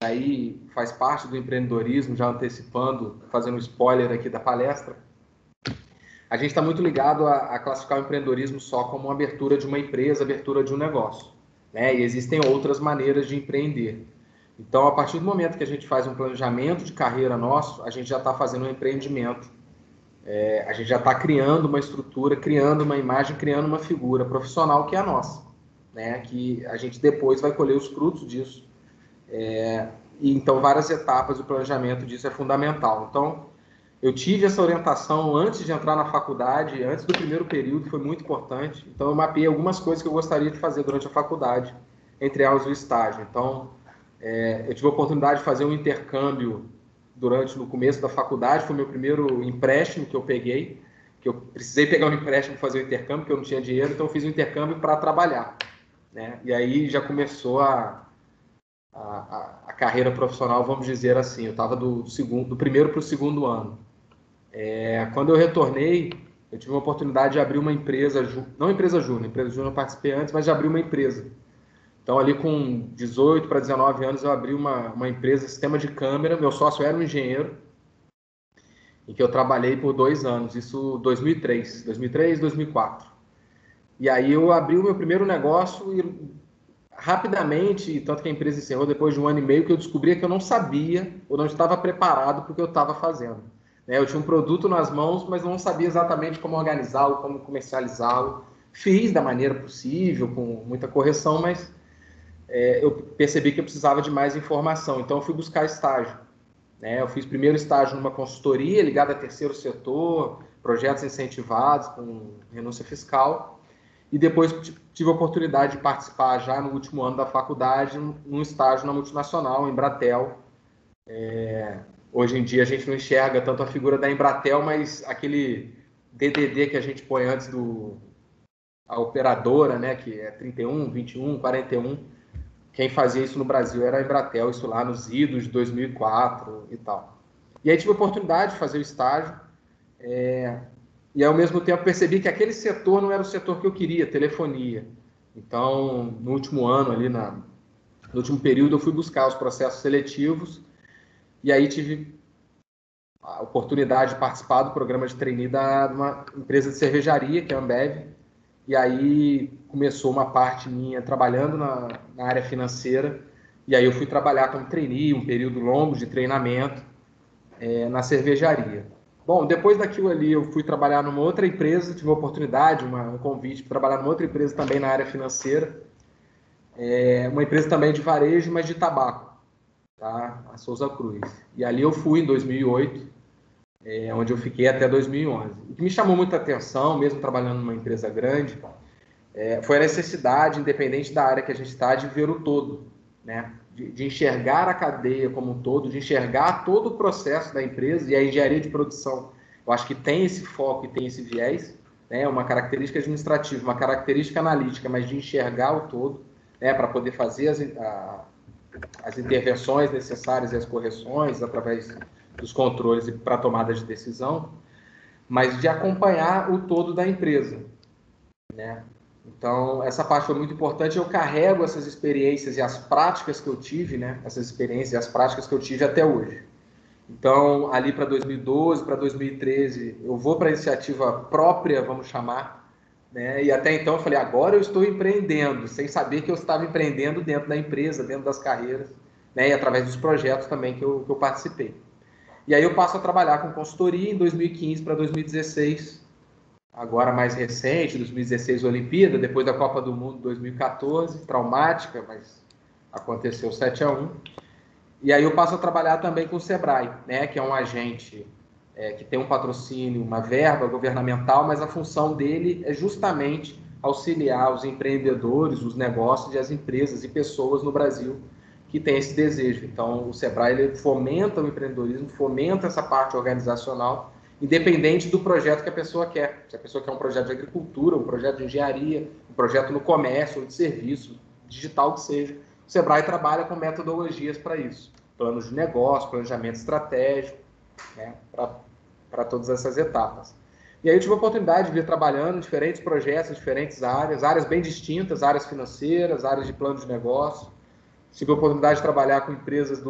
aí faz parte do empreendedorismo, já antecipando, fazendo um spoiler aqui da palestra. A gente está muito ligado a classificar o empreendedorismo só como uma abertura de uma empresa, abertura de um negócio, né? E existem outras maneiras de empreender. Então, a partir do momento que a gente faz um planejamento de carreira nosso, a gente já está fazendo um empreendimento. A gente já está criando uma estrutura, criando uma imagem, criando uma figura profissional que é a nossa, né? Que a gente depois vai colher os frutos disso. E então, várias etapas do planejamento disso é fundamental. Então, eu tive essa orientação antes de entrar na faculdade, antes do primeiro período, foi muito importante. Então, eu mapeei algumas coisas que eu gostaria de fazer durante a faculdade, entre elas o estágio. Então, eu tive a oportunidade de fazer um intercâmbio no começo da faculdade, foi o meu primeiro empréstimo que eu peguei, que eu precisei pegar um empréstimo para fazer o intercâmbio, porque eu não tinha dinheiro, então eu fiz um intercâmbio para trabalhar, né? E aí já começou a carreira profissional, vamos dizer assim. Eu estava do primeiro para o segundo ano. Quando eu retornei, eu tive a oportunidade de abrir uma empresa, não empresa júnior eu participei antes, mas de abrir uma empresa. Então, ali com 18 para 19 anos, eu abri uma empresa, sistema de câmera. Meu sócio era um engenheiro, em que eu trabalhei por 2 anos, isso 2003, 2004. E aí eu abri o meu primeiro negócio e rapidamente, tanto que a empresa encerrou depois de 1 ano e meio, que eu descobria que eu não sabia ou não estava preparado para o que eu estava fazendo. Eu tinha um produto nas mãos, mas não sabia exatamente como organizá-lo, como comercializá-lo. Fiz da maneira possível, com muita correção, mas eu percebi que eu precisava de mais informação, então eu fui buscar estágio. Eu fiz primeiro estágio numa consultoria ligada a terceiro setor, projetos incentivados com renúncia fiscal, e depois tive a oportunidade de participar já no último ano da faculdade num estágio na multinacional, Embratel. Hoje em dia a gente não enxerga tanto a figura da Embratel, mas aquele DDD que a gente põe antes a operadora, né, que é 31, 21, 41, quem fazia isso no Brasil era a Embratel, isso lá nos idos de 2004 e tal. E aí tive a oportunidade de fazer o estágio, e ao mesmo tempo percebi que aquele setor não era o setor que eu queria, telefonia. Então, no último ano, no último período, eu fui buscar os processos seletivos, e aí tive a oportunidade de participar do programa de trainee de uma empresa de cervejaria, que é a Ambev, e aí começou uma parte minha trabalhando na área financeira, e aí eu fui trabalhar como trainee, um período longo de treinamento na cervejaria. Bom, depois daquilo ali eu fui trabalhar numa outra empresa, tive uma oportunidade, um convite para trabalhar numa outra empresa também na área financeira, uma empresa também de varejo, mas de tabaco, tá? A Souza Cruz. E ali eu fui em 2008, onde eu fiquei até 2011. O que me chamou muita atenção, mesmo trabalhando numa empresa grande, foi a necessidade, independente da área que a gente está, de ver o todo, né? De enxergar a cadeia como um todo, de enxergar todo o processo da empresa. E a engenharia de produção, eu acho que tem esse foco e tem esse viés, né? Uma característica administrativa, uma característica analítica, mas de enxergar o todo, né? Para poder fazer as intervenções necessárias e as correções através dos controles e para tomada de decisão, mas de acompanhar o todo da empresa, né? Então, essa parte foi muito importante. Eu carrego essas experiências e as práticas que eu tive, né? Essas experiências e as práticas que eu tive até hoje. Então, ali para 2012, para 2013, eu vou para a iniciativa própria, vamos chamar, né? E até então eu falei, agora eu estou empreendendo, sem saber que eu estava empreendendo dentro da empresa, dentro das carreiras, né? E através dos projetos também que eu participei. E aí eu passo a trabalhar com consultoria em 2015 para 2016, agora mais recente, 2016 Olimpíada, depois da Copa do Mundo 2014, traumática, mas aconteceu 7-1. E aí eu passo a trabalhar também com o Sebrae, né, que é um agente que tem um patrocínio, uma verba governamental, mas a função dele é justamente auxiliar os empreendedores, os negócios e as empresas e pessoas no Brasil que têm esse desejo. Então, o Sebrae ele fomenta o empreendedorismo, fomenta essa parte organizacional, independente do projeto que a pessoa quer. Se a pessoa quer um projeto de agricultura, um projeto de engenharia, um projeto no comércio ou de serviço, digital que seja, o Sebrae trabalha com metodologias para isso. Planos de negócio, planejamento estratégico, né, para todas essas etapas. E aí eu tive a oportunidade de vir trabalhando em diferentes projetos, em diferentes áreas bem distintas, áreas financeiras, áreas de plano de negócio, tive a oportunidade de trabalhar com empresas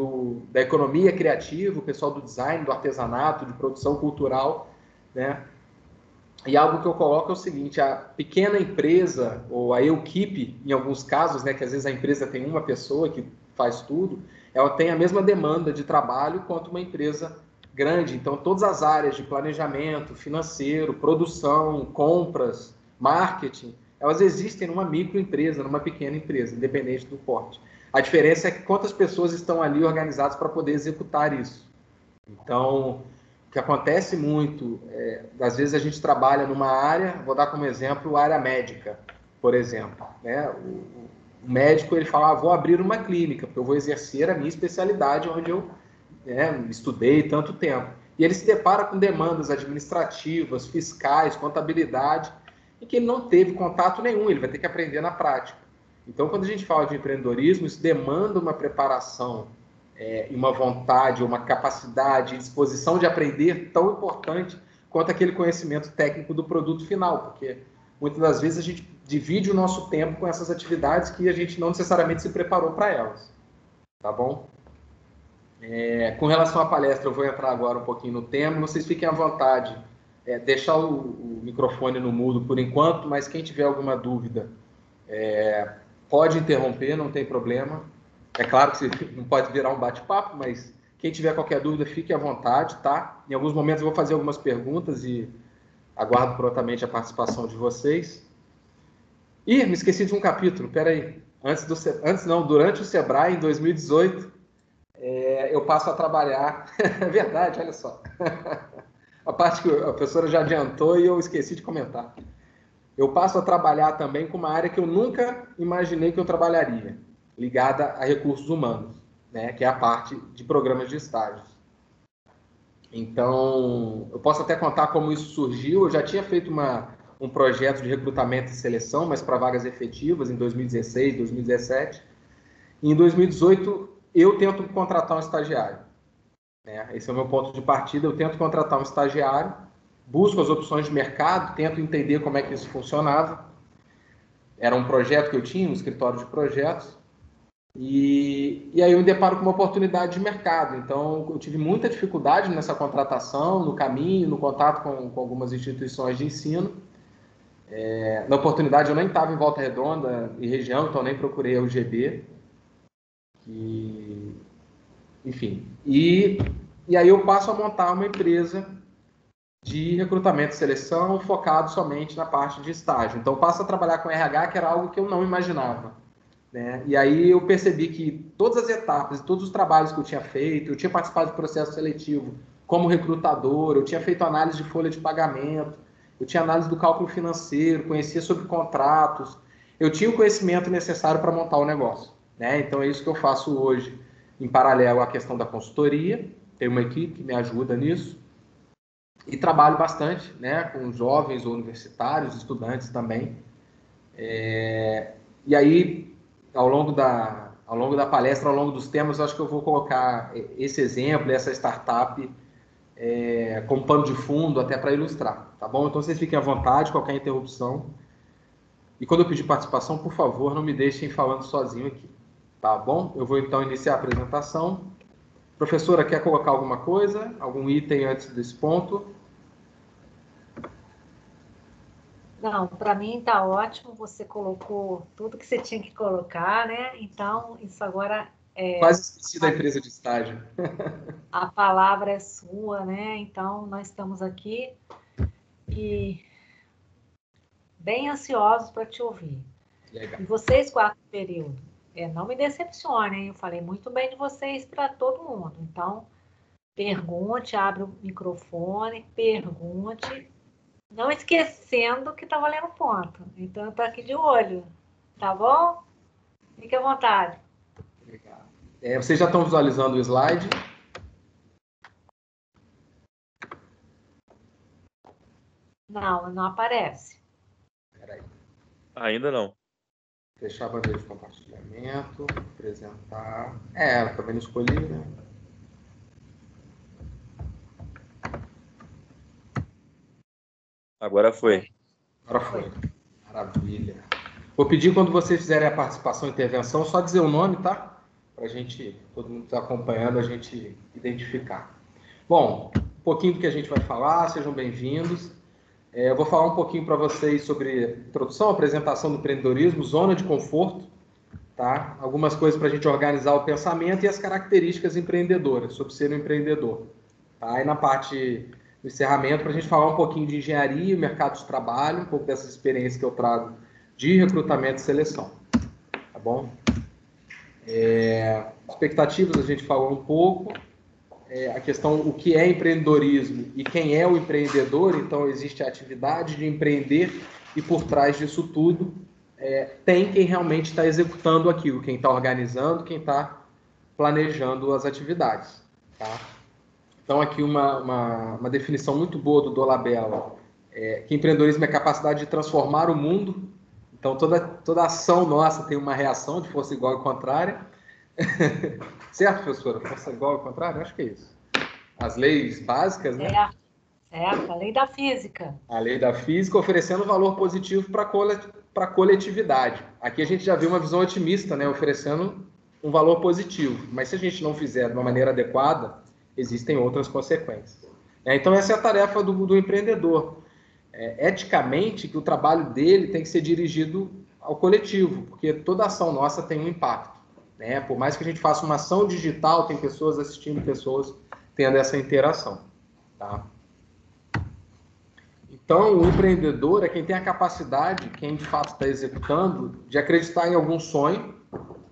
da economia criativa, o pessoal do design, do artesanato, de produção cultural, né? E algo que eu coloco é o seguinte, a pequena empresa, ou a equipe, em alguns casos, né, que às vezes a empresa tem uma pessoa que faz tudo, ela tem a mesma demanda de trabalho quanto uma empresa grande. Então, todas as áreas de planejamento, financeiro, produção, compras, marketing, elas existem numa microempresa, numa pequena empresa, independente do porte. A diferença é que quantas pessoas estão ali organizadas para poder executar isso. Então, o que acontece muito, às vezes a gente trabalha numa área, vou dar como exemplo a área médica, por exemplo, né? O médico, ele fala, vou abrir uma clínica, porque eu vou exercer a minha especialidade onde eu estudei tanto tempo. E ele se depara com demandas administrativas, fiscais, contabilidade, em que ele não teve contato nenhum, ele vai ter que aprender na prática. Então, quando a gente fala de empreendedorismo, isso demanda uma preparação, uma vontade, uma capacidade, disposição de aprender tão importante quanto aquele conhecimento técnico do produto final, porque muitas das vezes a gente divide o nosso tempo com essas atividades que a gente não necessariamente se preparou para elas, tá bom? Com relação à palestra, eu vou entrar agora um pouquinho no tema, vocês fiquem à vontade, deixar o microfone no mudo por enquanto, mas quem tiver alguma dúvida, pode interromper, não tem problema. É claro que não pode virar um bate-papo, mas quem tiver qualquer dúvida, fique à vontade, tá? Em alguns momentos eu vou fazer algumas perguntas e aguardo prontamente a participação de vocês. Ih, me esqueci de um capítulo, peraí. Durante o Sebrae, em 2018, eu passo a trabalhar... É verdade, olha só. A parte que a professora já adiantou e eu esqueci de comentar. Eu passo a trabalhar também com uma área que eu nunca imaginei que eu trabalharia, ligada a recursos humanos, né, que é a parte de programas de estágios. Então, eu posso até contar como isso surgiu. Eu já tinha feito um projeto de recrutamento e seleção, mas para vagas efetivas, em 2016, 2017. E em 2018, eu tento contratar um estagiário. Né? Esse é o meu ponto de partida. Eu tento contratar um estagiário, busco as opções de mercado, tento entender como é que isso funcionava. Era um projeto que eu tinha, um escritório de projetos. E aí eu me deparo com uma oportunidade de mercado. Então, eu tive muita dificuldade nessa contratação, no caminho, no contato com algumas instituições de ensino. Na oportunidade, eu nem estava em Volta Redonda e região, então nem procurei a UGB. Enfim. E aí eu passo a montar uma empresa de recrutamento e seleção focado somente na parte de estágio. Então, eu passo a trabalhar com RH, que era algo que eu não imaginava. Né? E aí eu percebi que todas as etapas, todos os trabalhos que eu tinha feito, eu tinha participado de processo seletivo como recrutador, eu tinha feito análise de folha de pagamento, eu tinha análise do cálculo financeiro, conhecia sobre contratos, eu tinha o conhecimento necessário para montar o negócio. Né? Então é isso que eu faço hoje, em paralelo à questão da consultoria, tenho uma equipe que me ajuda nisso, e trabalho bastante, né, com jovens ou universitários, estudantes também. E aí, ao longo da palestra, ao longo dos temas, eu acho que eu vou colocar esse exemplo, essa startup, como pano de fundo, até para ilustrar, tá bom? Então, vocês fiquem à vontade, qualquer interrupção. E quando eu pedir participação, por favor, não me deixem falando sozinho aqui, tá bom? Eu vou, então, iniciar a apresentação. Professora, quer colocar alguma coisa? Algum item antes desse ponto? Não, para mim está ótimo, você colocou tudo que você tinha que colocar, né? Então, isso agora Quase esqueci da empresa de estágio. a palavra é sua, né? Então, nós estamos aqui e bem ansiosos para te ouvir. Legal. E vocês, quarto período, não me decepcionem, eu falei muito bem de vocês para todo mundo. Então, pergunte, abre o microfone, pergunte, não esquecendo que está valendo ponto. Então, eu estou aqui de olho, tá bom? Fique à vontade. Legal. Vocês já estão visualizando o slide? Não, não aparece. Peraí. Ainda não. Fechar a bandeira de compartilhamento, apresentar. Também não escolhi, né? Agora foi. Agora foi. Maravilha. Vou pedir, quando vocês fizerem a participação e intervenção, só dizer o nome, tá? para a gente, todo mundo que está acompanhando, a gente identificar. Bom, um pouquinho do que a gente vai falar, sejam bem-vindos. Eu vou falar um pouquinho para vocês sobre introdução, apresentação do empreendedorismo, zona de conforto, tá? Algumas coisas para a gente organizar o pensamento e as características empreendedoras, sobre ser um empreendedor. Tá? E na parte do encerramento, para a gente falar um pouquinho de engenharia e mercado de trabalho, um pouco dessas experiências que eu trago de recrutamento e seleção. Tá bom? Expectativas, a gente falou um pouco. A questão, o que é empreendedorismo e quem é o empreendedor. Então, existe a atividade de empreender e por trás disso tudo tem quem realmente está executando aquilo, quem está organizando, quem está planejando as atividades. Tá? Então, aqui uma definição muito boa do Dolabella, que empreendedorismo é a capacidade de transformar o mundo. Então, toda ação nossa tem uma reação de força igual e contrária. Certo, professora? Força igual e contrária? Acho que é isso. As leis básicas, né? Certo, a lei da física. A lei da física oferecendo valor positivo para a coletividade. Aqui a gente já viu uma visão otimista, né? Oferecendo um valor positivo. Mas se a gente não fizer de uma maneira adequada, existem outras consequências. Então, essa é a tarefa do empreendedor. Eticamente, que o trabalho dele tem que ser dirigido ao coletivo, porque toda ação nossa tem um impacto. Né? Por mais que a gente faça uma ação digital, tem pessoas assistindo, pessoas tendo essa interação. Tá? Então, o empreendedor é quem tem a capacidade, quem de fato está executando, de acreditar em algum sonho.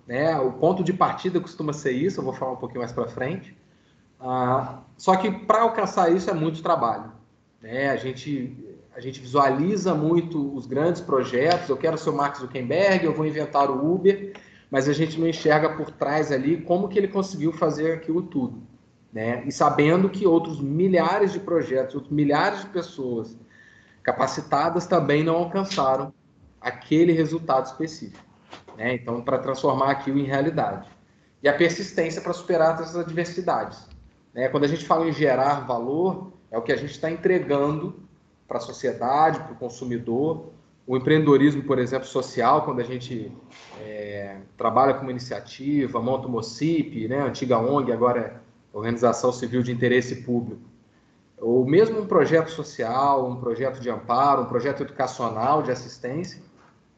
Né? O ponto de partida costuma ser isso, eu vou falar um pouquinho mais para frente. Só que para alcançar isso é muito trabalho. Né? A gente visualiza muito os grandes projetos, eu quero ser o Mark Zuckerberg, eu vou inventar o Uber, mas a gente não enxerga por trás ali como que ele conseguiu fazer aquilo tudo. Né? E sabendo que outros milhares de projetos, outros milhares de pessoas capacitadas também não alcançaram aquele resultado específico. Né? Então, para transformar aquilo em realidade. E a persistência para superar essas adversidades. Né? Quando a gente fala em gerar valor, é o que a gente está entregando para a sociedade, para o consumidor. O empreendedorismo, por exemplo, social, quando a gente trabalha com uma iniciativa, monta uma OCIP, né? Antiga ONG, agora é Organização Civil de Interesse Público, ou mesmo um projeto social, um projeto de amparo, um projeto educacional de assistência,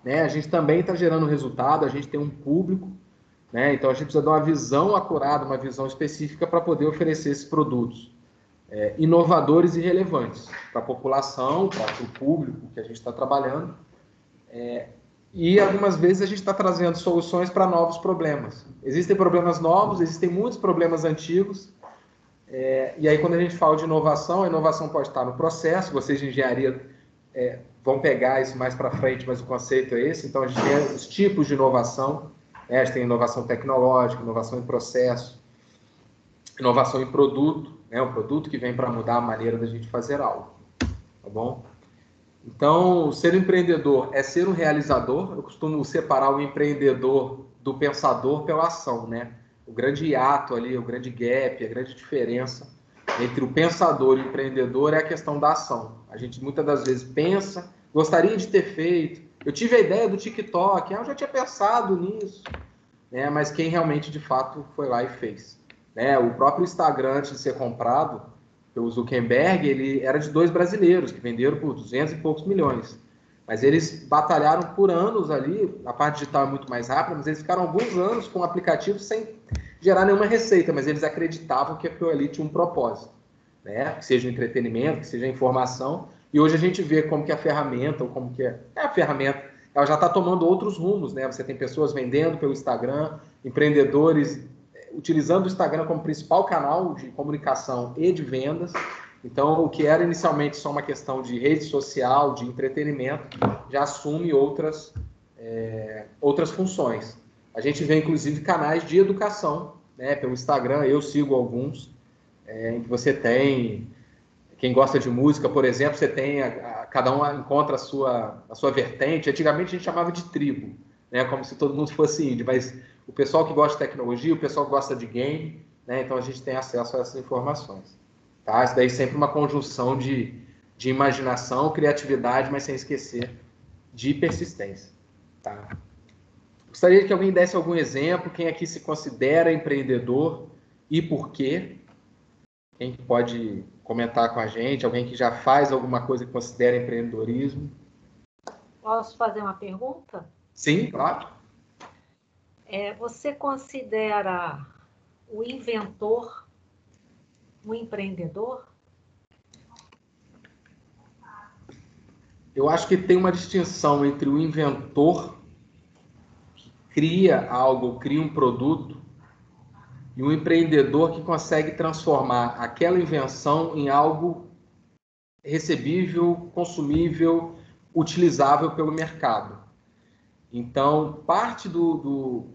né? A gente também está gerando resultado, a gente tem um público, né? Então a gente precisa dar uma visão acurada, uma visão específica para poder oferecer esses produtos inovadores e relevantes para a população, para o público que a gente está trabalhando. E algumas vezes a gente está trazendo soluções para novos problemas. Existem problemas novos, existem muitos problemas antigos. E aí, quando a gente fala de inovação, a inovação pode estar no processo. Vocês de engenharia vão pegar isso mais para frente, mas o conceito é esse. Então, a gente tem os tipos de inovação. A gente tem inovação tecnológica, inovação em processo, inovação em produto, né? Um produto que vem para mudar a maneira da gente fazer algo. Tá bom? Então, ser empreendedor é ser um realizador. Eu costumo separar o empreendedor do pensador pela ação, né? O grande hiato ali, o grande gap, a grande diferença entre o pensador e o empreendedor é a questão da ação. A gente muitas das vezes pensa, gostaria de ter feito, eu tive a ideia do TikTok, eu já tinha pensado nisso, né? Mas quem realmente, de fato, foi lá e fez. Né? O próprio Instagram, antes de ser comprado pelo Zuckerberg, ele era de 2 brasileiros, que venderam por 200 e poucos milhões. Mas eles batalharam por anos ali, a parte digital é muito mais rápida, mas eles ficaram alguns anos com o aplicativo sem gerar nenhuma receita, mas eles acreditavam que aquilo ali tinha um propósito, né? Que seja entretenimento, que seja informação. E hoje a gente vê como que a ferramenta, ou como que a ferramenta, ela já está tomando outros rumos, né? Você tem pessoas vendendo pelo Instagram, empreendedores utilizando o Instagram como principal canal de comunicação e de vendas. Então, o que era inicialmente só uma questão de rede social, de entretenimento, já assume outras funções. A gente vê, inclusive, canais de educação, né, pelo Instagram, eu sigo alguns, em que você tem, quem gosta de música, por exemplo, você tem, cada um encontra a sua vertente. Antigamente a gente chamava de tribo, né, como se todo mundo fosse índio, mas o pessoal que gosta de tecnologia, o pessoal que gosta de game, né, então a gente tem acesso a essas informações. Tá? Isso daí é sempre uma conjunção de imaginação, criatividade, mas sem esquecer de persistência. Tá? Gostaria que alguém desse algum exemplo, quem aqui se considera empreendedor e por quê? Quem pode comentar com a gente? Alguém que já faz alguma coisa que considera empreendedorismo? Posso fazer uma pergunta? Sim, claro. Você considera o inventor um empreendedor? Eu acho que tem uma distinção entre o inventor que cria algo, cria um produto, e um empreendedor que consegue transformar aquela invenção em algo recebível, consumível, utilizável pelo mercado. Então, parte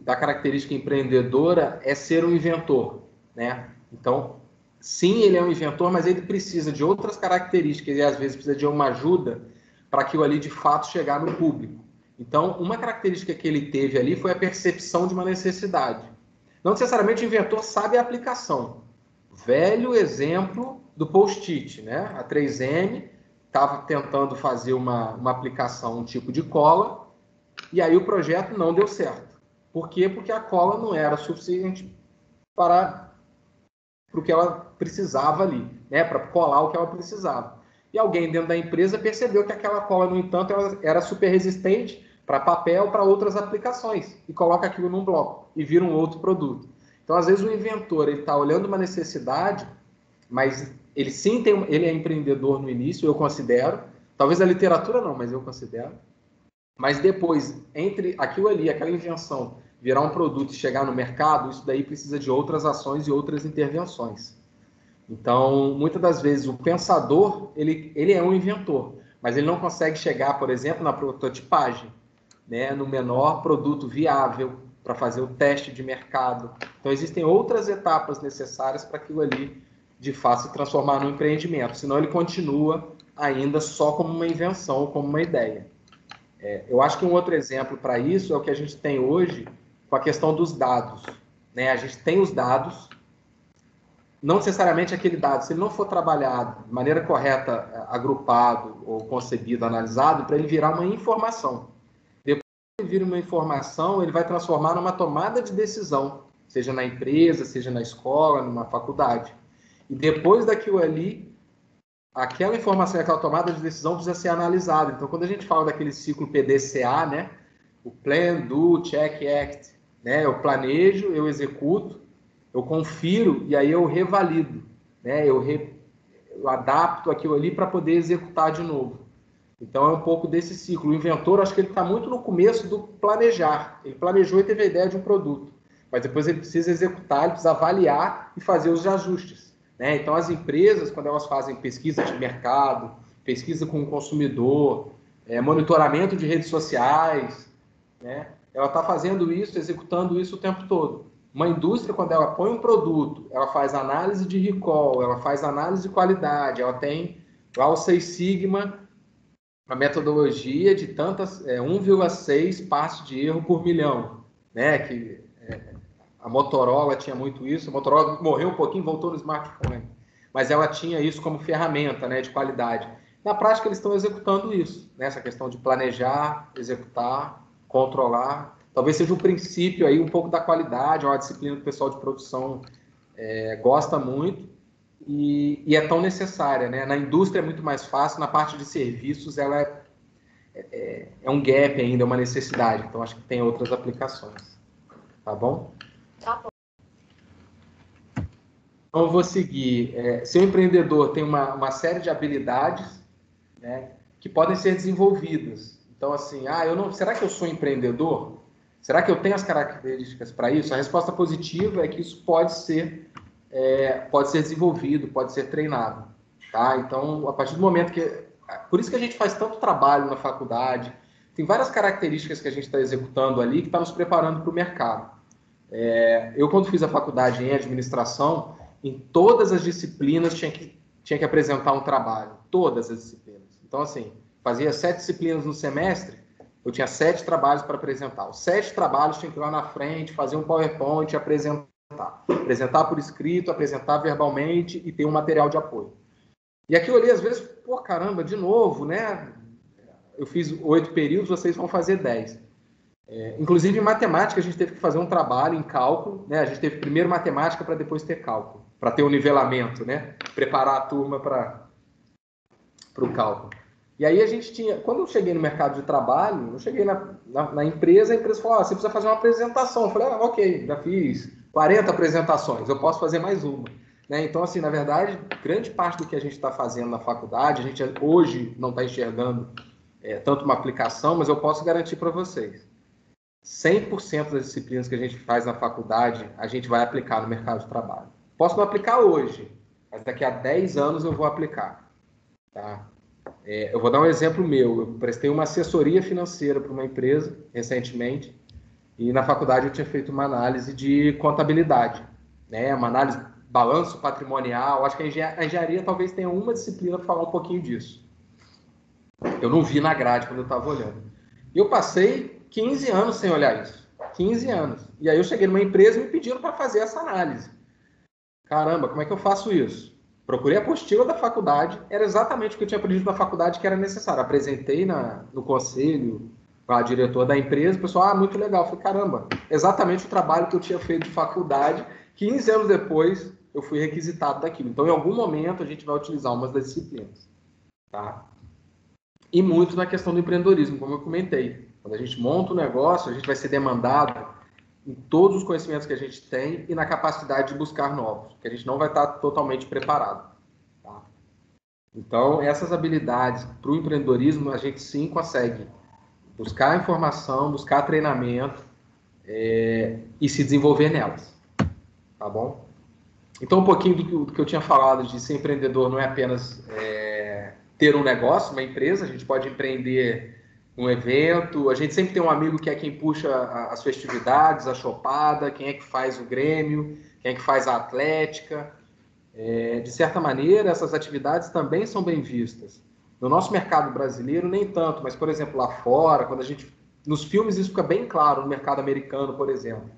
da característica empreendedora é ser um inventor, né? Então, sim, ele é um inventor, mas ele precisa de outras características e às vezes precisa de uma ajuda para aquilo ali de fato chegar no público. Então, uma característica que ele teve ali foi a percepção de uma necessidade. Não necessariamente o inventor sabe a aplicação. Velho exemplo do post-it, né? A 3M estava tentando fazer uma aplicação, um tipo de cola, e aí o projeto não deu certo. Por quê? Porque a cola não era suficiente para o que ela precisava ali, né? Para colar o que ela precisava. E alguém dentro da empresa percebeu que aquela cola, no entanto, ela era super resistente para papel, para outras aplicações, e coloca aquilo num bloco e vira um outro produto. Então, às vezes, o inventor está olhando uma necessidade, mas ele sim ele é empreendedor no início, eu considero. Talvez a literatura não, mas eu considero. Mas depois, entre aquilo ali, aquela invenção, virar um produto e chegar no mercado, isso daí precisa de outras ações e outras intervenções. Então, muitas das vezes, o pensador, ele é um inventor, mas ele não consegue chegar, por exemplo, na prototipagem, né, no menor produto viável para fazer o teste de mercado. Então, existem outras etapas necessárias para aquilo ali, de fato, se transformar num empreendimento. Senão, ele continua ainda só como uma invenção, como uma ideia. Eu acho que um outro exemplo para isso é o que a gente tem hoje com a questão dos dados, né? A gente tem os dados, não necessariamente aquele dado, se ele não for trabalhado de maneira correta, agrupado ou concebido, analisado, para ele virar uma informação. Depois que ele vira uma informação, ele vai transformar numa tomada de decisão, seja na empresa, seja na escola, numa faculdade. E depois daquilo ali, aquela informação e aquela tomada de decisão precisa ser analisada. Então, quando a gente fala daquele ciclo PDCA, né, o Plan, Do, Check, Act, né, eu planejo, eu executo, eu confiro e aí eu revalido, né, eu adapto aquilo ali para poder executar de novo. Então, é um pouco desse ciclo. O inventor, acho que ele está muito no começo do planejar. Ele planejou e teve a ideia de um produto, mas depois ele precisa executar, ele precisa avaliar e fazer os ajustes. Né? Então, as empresas, quando elas fazem pesquisa de mercado, pesquisa com o consumidor, monitoramento de redes sociais, né? Ela está fazendo isso, executando isso o tempo todo. Uma indústria, quando ela põe um produto, ela faz análise de recall, ela faz análise de qualidade, ela tem lá o Seis Sigma, a metodologia de tantas 1,6 passos de erro por milhão, né? Que a Motorola tinha muito isso. A Motorola morreu um pouquinho, voltou no smartphone, mas ela tinha isso como ferramenta, né, de qualidade. Na prática, eles estão executando isso, né? Essa questão de planejar, executar, controlar. Talvez seja o princípio aí um pouco da qualidade, é uma disciplina que o pessoal de produção gosta muito e é tão necessária, né? Na indústria é muito mais fácil, na parte de serviços ela é um gap ainda, é uma necessidade. Então acho que tem outras aplicações. Tá bom? Tá bom. Então eu vou seguir. Ser um empreendedor tem uma série de habilidades, né, que podem ser desenvolvidas. Então, assim, será que eu sou empreendedor? Será que eu tenho as características para isso? A resposta positiva é que isso pode ser desenvolvido, pode ser treinado. Tá? Então, a partir do momento que... Por isso que a gente faz tanto trabalho na faculdade, tem várias características que a gente está executando ali que está nos preparando para o mercado. Eu, quando fiz a faculdade em administração, em todas as disciplinas tinha que apresentar um trabalho. Todas as disciplinas. Então, assim, fazia 7 disciplinas no semestre, eu tinha 7 trabalhos para apresentar. Os 7 trabalhos tinha que ir lá na frente, fazer um PowerPoint e apresentar. Apresentar por escrito, apresentar verbalmente e ter um material de apoio. E aquilo ali, às vezes, pô, caramba, de novo, né? Eu fiz 8 períodos, vocês vão fazer 10. Inclusive, em matemática, a gente teve que fazer um trabalho em cálculo, né? A gente teve primeiro matemática para depois ter cálculo, para ter o nivelamento, né? Preparar a turma para o cálculo. E aí a gente tinha... Quando eu cheguei no mercado de trabalho, eu cheguei na empresa, a empresa falou, você precisa fazer uma apresentação. Eu falei, ok, já fiz 40 apresentações, eu posso fazer mais uma. Né? Então, assim, na verdade, grande parte do que a gente está fazendo na faculdade, a gente hoje não está enxergando tanto uma aplicação, mas eu posso garantir para vocês. 100% das disciplinas que a gente faz na faculdade, a gente vai aplicar no mercado de trabalho. Posso não aplicar hoje, mas daqui a 10 anos eu vou aplicar. Tá? Eu vou dar um exemplo meu. Eu prestei uma assessoria financeira para uma empresa recentemente e na faculdade eu tinha feito uma análise de contabilidade, né? Uma análise de balanço patrimonial. Acho que a engenharia talvez tenha uma disciplina para falar um pouquinho disso. Eu não vi na grade quando eu estava olhando. E eu passei 15 anos sem olhar isso. 15 anos. E aí eu cheguei numa empresa e me pediram para fazer essa análise. Caramba, como é que eu faço isso? Procurei a apostila da faculdade, era exatamente o que eu tinha aprendido na faculdade que era necessário. Apresentei no conselho, para a diretora da empresa, o pessoal, muito legal. Eu falei, caramba, exatamente o trabalho que eu tinha feito de faculdade, 15 anos depois eu fui requisitado daquilo. Então, em algum momento, a gente vai utilizar umas das disciplinas. Tá? E muito na questão do empreendedorismo, como eu comentei. Quando a gente monta um negócio, a gente vai ser demandado em todos os conhecimentos que a gente tem e na capacidade de buscar novos, que a gente não vai estar totalmente preparado. Tá? Então, essas habilidades para o empreendedorismo, a gente sim consegue buscar informação, buscar treinamento e se desenvolver nelas. Tá bom? Então, um pouquinho do que eu tinha falado de ser empreendedor não é apenas ter um negócio, uma empresa, a gente pode empreender um evento, a gente sempre tem um amigo que é quem puxa as festividades, a chopada, quem é que faz o Grêmio, quem é que faz a Atlética. De certa maneira, essas atividades também são bem vistas. No nosso mercado brasileiro, nem tanto, mas, por exemplo, lá fora, quando a gente... Nos filmes isso fica bem claro, no mercado americano, por exemplo,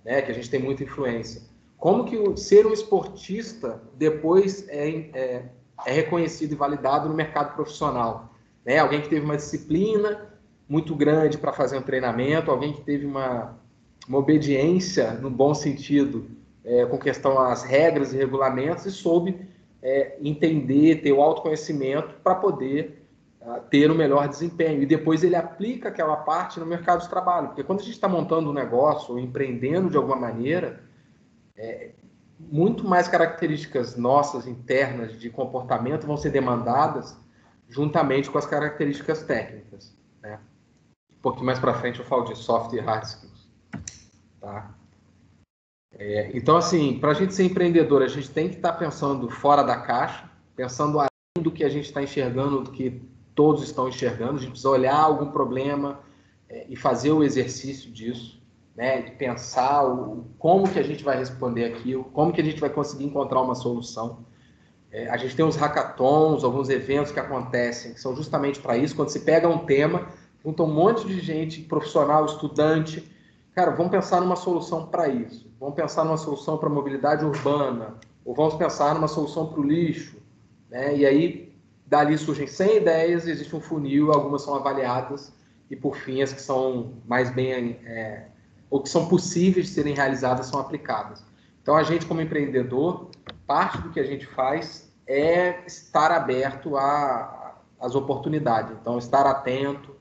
né, que a gente tem muita influência. Como que ser um esportista depois é reconhecido e validado no mercado profissional? Né? Alguém que teve uma disciplina muito grande para fazer um treinamento, alguém que teve uma obediência, no bom sentido, com questão às regras e regulamentos, e soube entender, ter o autoconhecimento para poder ter o melhor desempenho. E depois ele aplica aquela parte no mercado de trabalho. Porque quando a gente está montando um negócio ou empreendendo de alguma maneira, muito mais características nossas internas de comportamento vão ser demandadas juntamente com as características técnicas. Né? Um pouquinho mais para frente eu falo de soft e hard skills. Tá? Então, assim, para a gente ser empreendedor, a gente tem que estar pensando fora da caixa, pensando além do que a gente está enxergando, do que todos estão enxergando. A gente precisa olhar algum problema e fazer o exercício disso, né? De pensar como que a gente vai responder aquilo, como que a gente vai conseguir encontrar uma solução. A gente tem uns hackathons, alguns eventos que acontecem, que são justamente para isso. Quando se pega um tema, junta um monte de gente, profissional, estudante, cara, vamos pensar numa solução para isso. Vamos pensar numa solução para a mobilidade urbana, ou vamos pensar numa solução para o lixo. Né? E aí, dali surgem 100 ideias, existe um funil, algumas são avaliadas, e por fim, as que são mais bem... ou que são possíveis de serem realizadas, são aplicadas. Então, a gente, como empreendedor, parte do que a gente faz é estar aberto às oportunidades. Então, estar atento.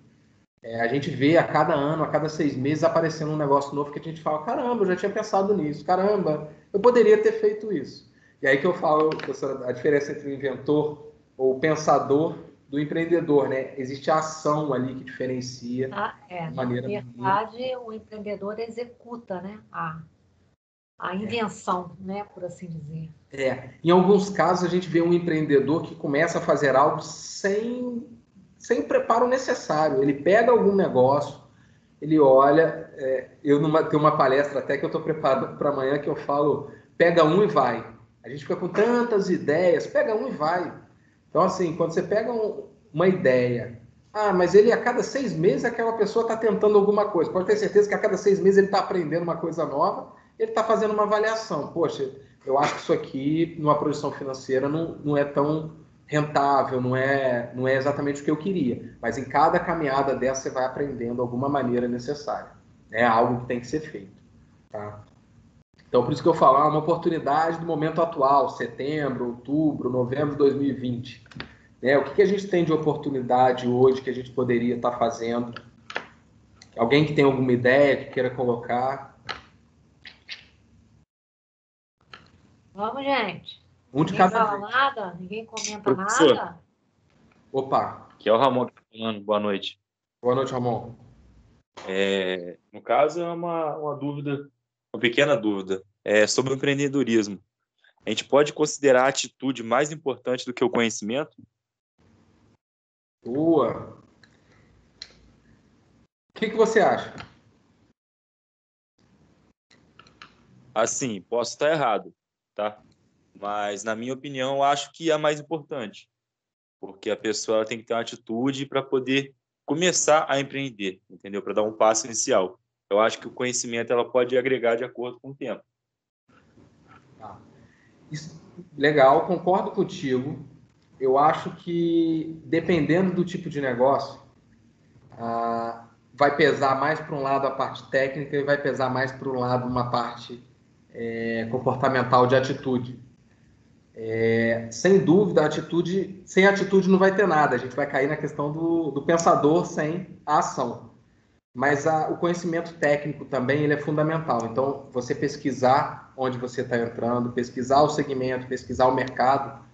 A gente vê a cada ano, a cada 6 meses, aparecendo um negócio novo que a gente fala, caramba, eu já tinha pensado nisso, caramba, eu poderia ter feito isso. E aí que eu falo, professora, a diferença entre o inventor ou o pensador do empreendedor, né? Existe a ação ali que diferencia de maneira... Na verdade, o empreendedor executa, né? A invenção, né? Por assim dizer. Em alguns casos, a gente vê um empreendedor que começa a fazer algo sem preparo necessário. Ele pega algum negócio, ele olha... eu tenho uma palestra até que eu estou preparado para amanhã que eu falo, pega um e vai. A gente fica com tantas ideias, pega um e vai. Então, assim, quando você pega uma ideia, mas ele a cada 6 meses aquela pessoa está tentando alguma coisa. Pode ter certeza que a cada 6 meses ele está aprendendo uma coisa nova, ele está fazendo uma avaliação. Poxa, eu acho que isso aqui, numa projeção financeira, não é tão rentável, não é exatamente o que eu queria. Mas em cada caminhada dessa você vai aprendendo alguma maneira necessária. É algo que tem que ser feito. Tá? Então, por isso que eu falo, é uma oportunidade do momento atual, setembro, outubro, novembro de 2020. Né? O que a gente tem de oportunidade hoje que a gente poderia estar fazendo? Alguém que tem alguma ideia, que queira colocar? Vamos, gente. Um de Ninguém cada fala vez. nada? Ninguém comenta Professor, nada? Opa, que é o Ramon que está falando. Boa noite. boa noite, Ramon. No caso, é uma dúvida, uma pequena dúvida, sobre o empreendedorismo. A gente pode considerar a atitude mais importante do que o conhecimento? Boa. O que você acha? Assim, posso estar errado, tá? Mas, na minha opinião, eu acho que é a mais importante, porque a pessoa ela tem que ter uma atitude para poder começar a empreender, entendeu? Para dar um passo inicial. Eu acho que o conhecimento ela pode agregar de acordo com o tempo. Tá. Isso, legal, concordo contigo. Eu acho que, dependendo do tipo de negócio, vai pesar mais para um lado a parte técnica e vai pesar mais para um lado uma parte comportamental de atitude. Sem dúvida, sem atitude não vai ter nada. A gente vai cair na questão do pensador sem a ação. Mas o conhecimento técnico também ele é fundamental. Então, você pesquisar onde você está entrando, pesquisar o segmento, pesquisar o mercado,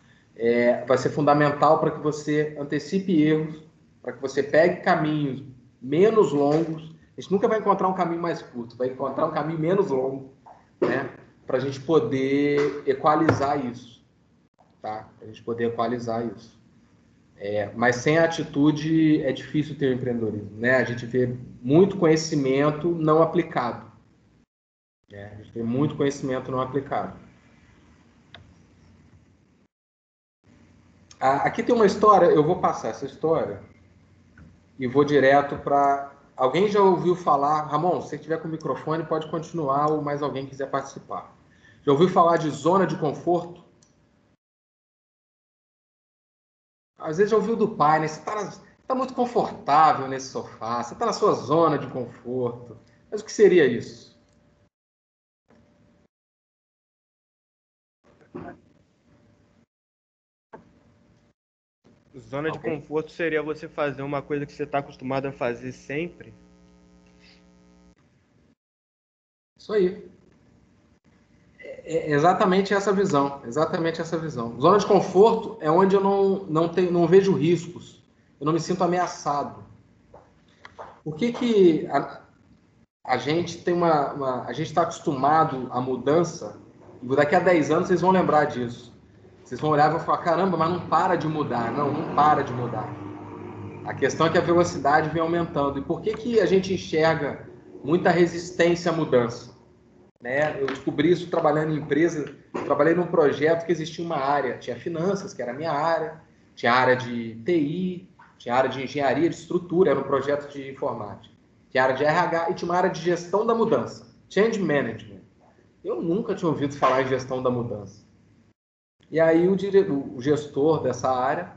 vai ser fundamental para que você antecipe erros, para que você pegue caminhos menos longos. A gente nunca vai encontrar um caminho mais curto, vai encontrar um caminho menos longo, né? Para a gente poder equalizar isso, tá? Para a gente poder equalizar isso. Mas sem atitude é difícil ter empreendedorismo, né? A gente vê muito conhecimento não aplicado. A gente vê muito conhecimento não aplicado. Aqui tem uma história, eu vou passar essa história e vou direto para... Alguém já ouviu falar... Ramon, se você estiver com o microfone, pode continuar ou mais alguém quiser participar. Já ouviu falar de zona de conforto? Às vezes já ouviu do pai, né? Você está muito confortável nesse sofá, você está na sua zona de conforto. Mas o que seria isso? Zona de conforto seria você fazer uma coisa que você está acostumado a fazer sempre. Isso aí. É exatamente essa visão. Exatamente essa visão. Zona de conforto é onde eu não vejo riscos. Eu não me sinto ameaçado. Por que a gente tem a gente está acostumado à mudança? E daqui a 10 anos vocês vão lembrar disso. Vocês vão olhar e vão falar, caramba, mas não para de mudar. Não para de mudar. A questão é que a velocidade vem aumentando. E por que a gente enxerga muita resistência à mudança? Né? Eu descobri isso trabalhando em empresa, trabalhei num projeto que existia uma área, tinha finanças, que era a minha área, tinha área de TI, tinha área de engenharia de estrutura, era um projeto de informática, tinha área de RH e tinha uma área de gestão da mudança, change management. Eu nunca tinha ouvido falar em gestão da mudança. E aí o gestor dessa área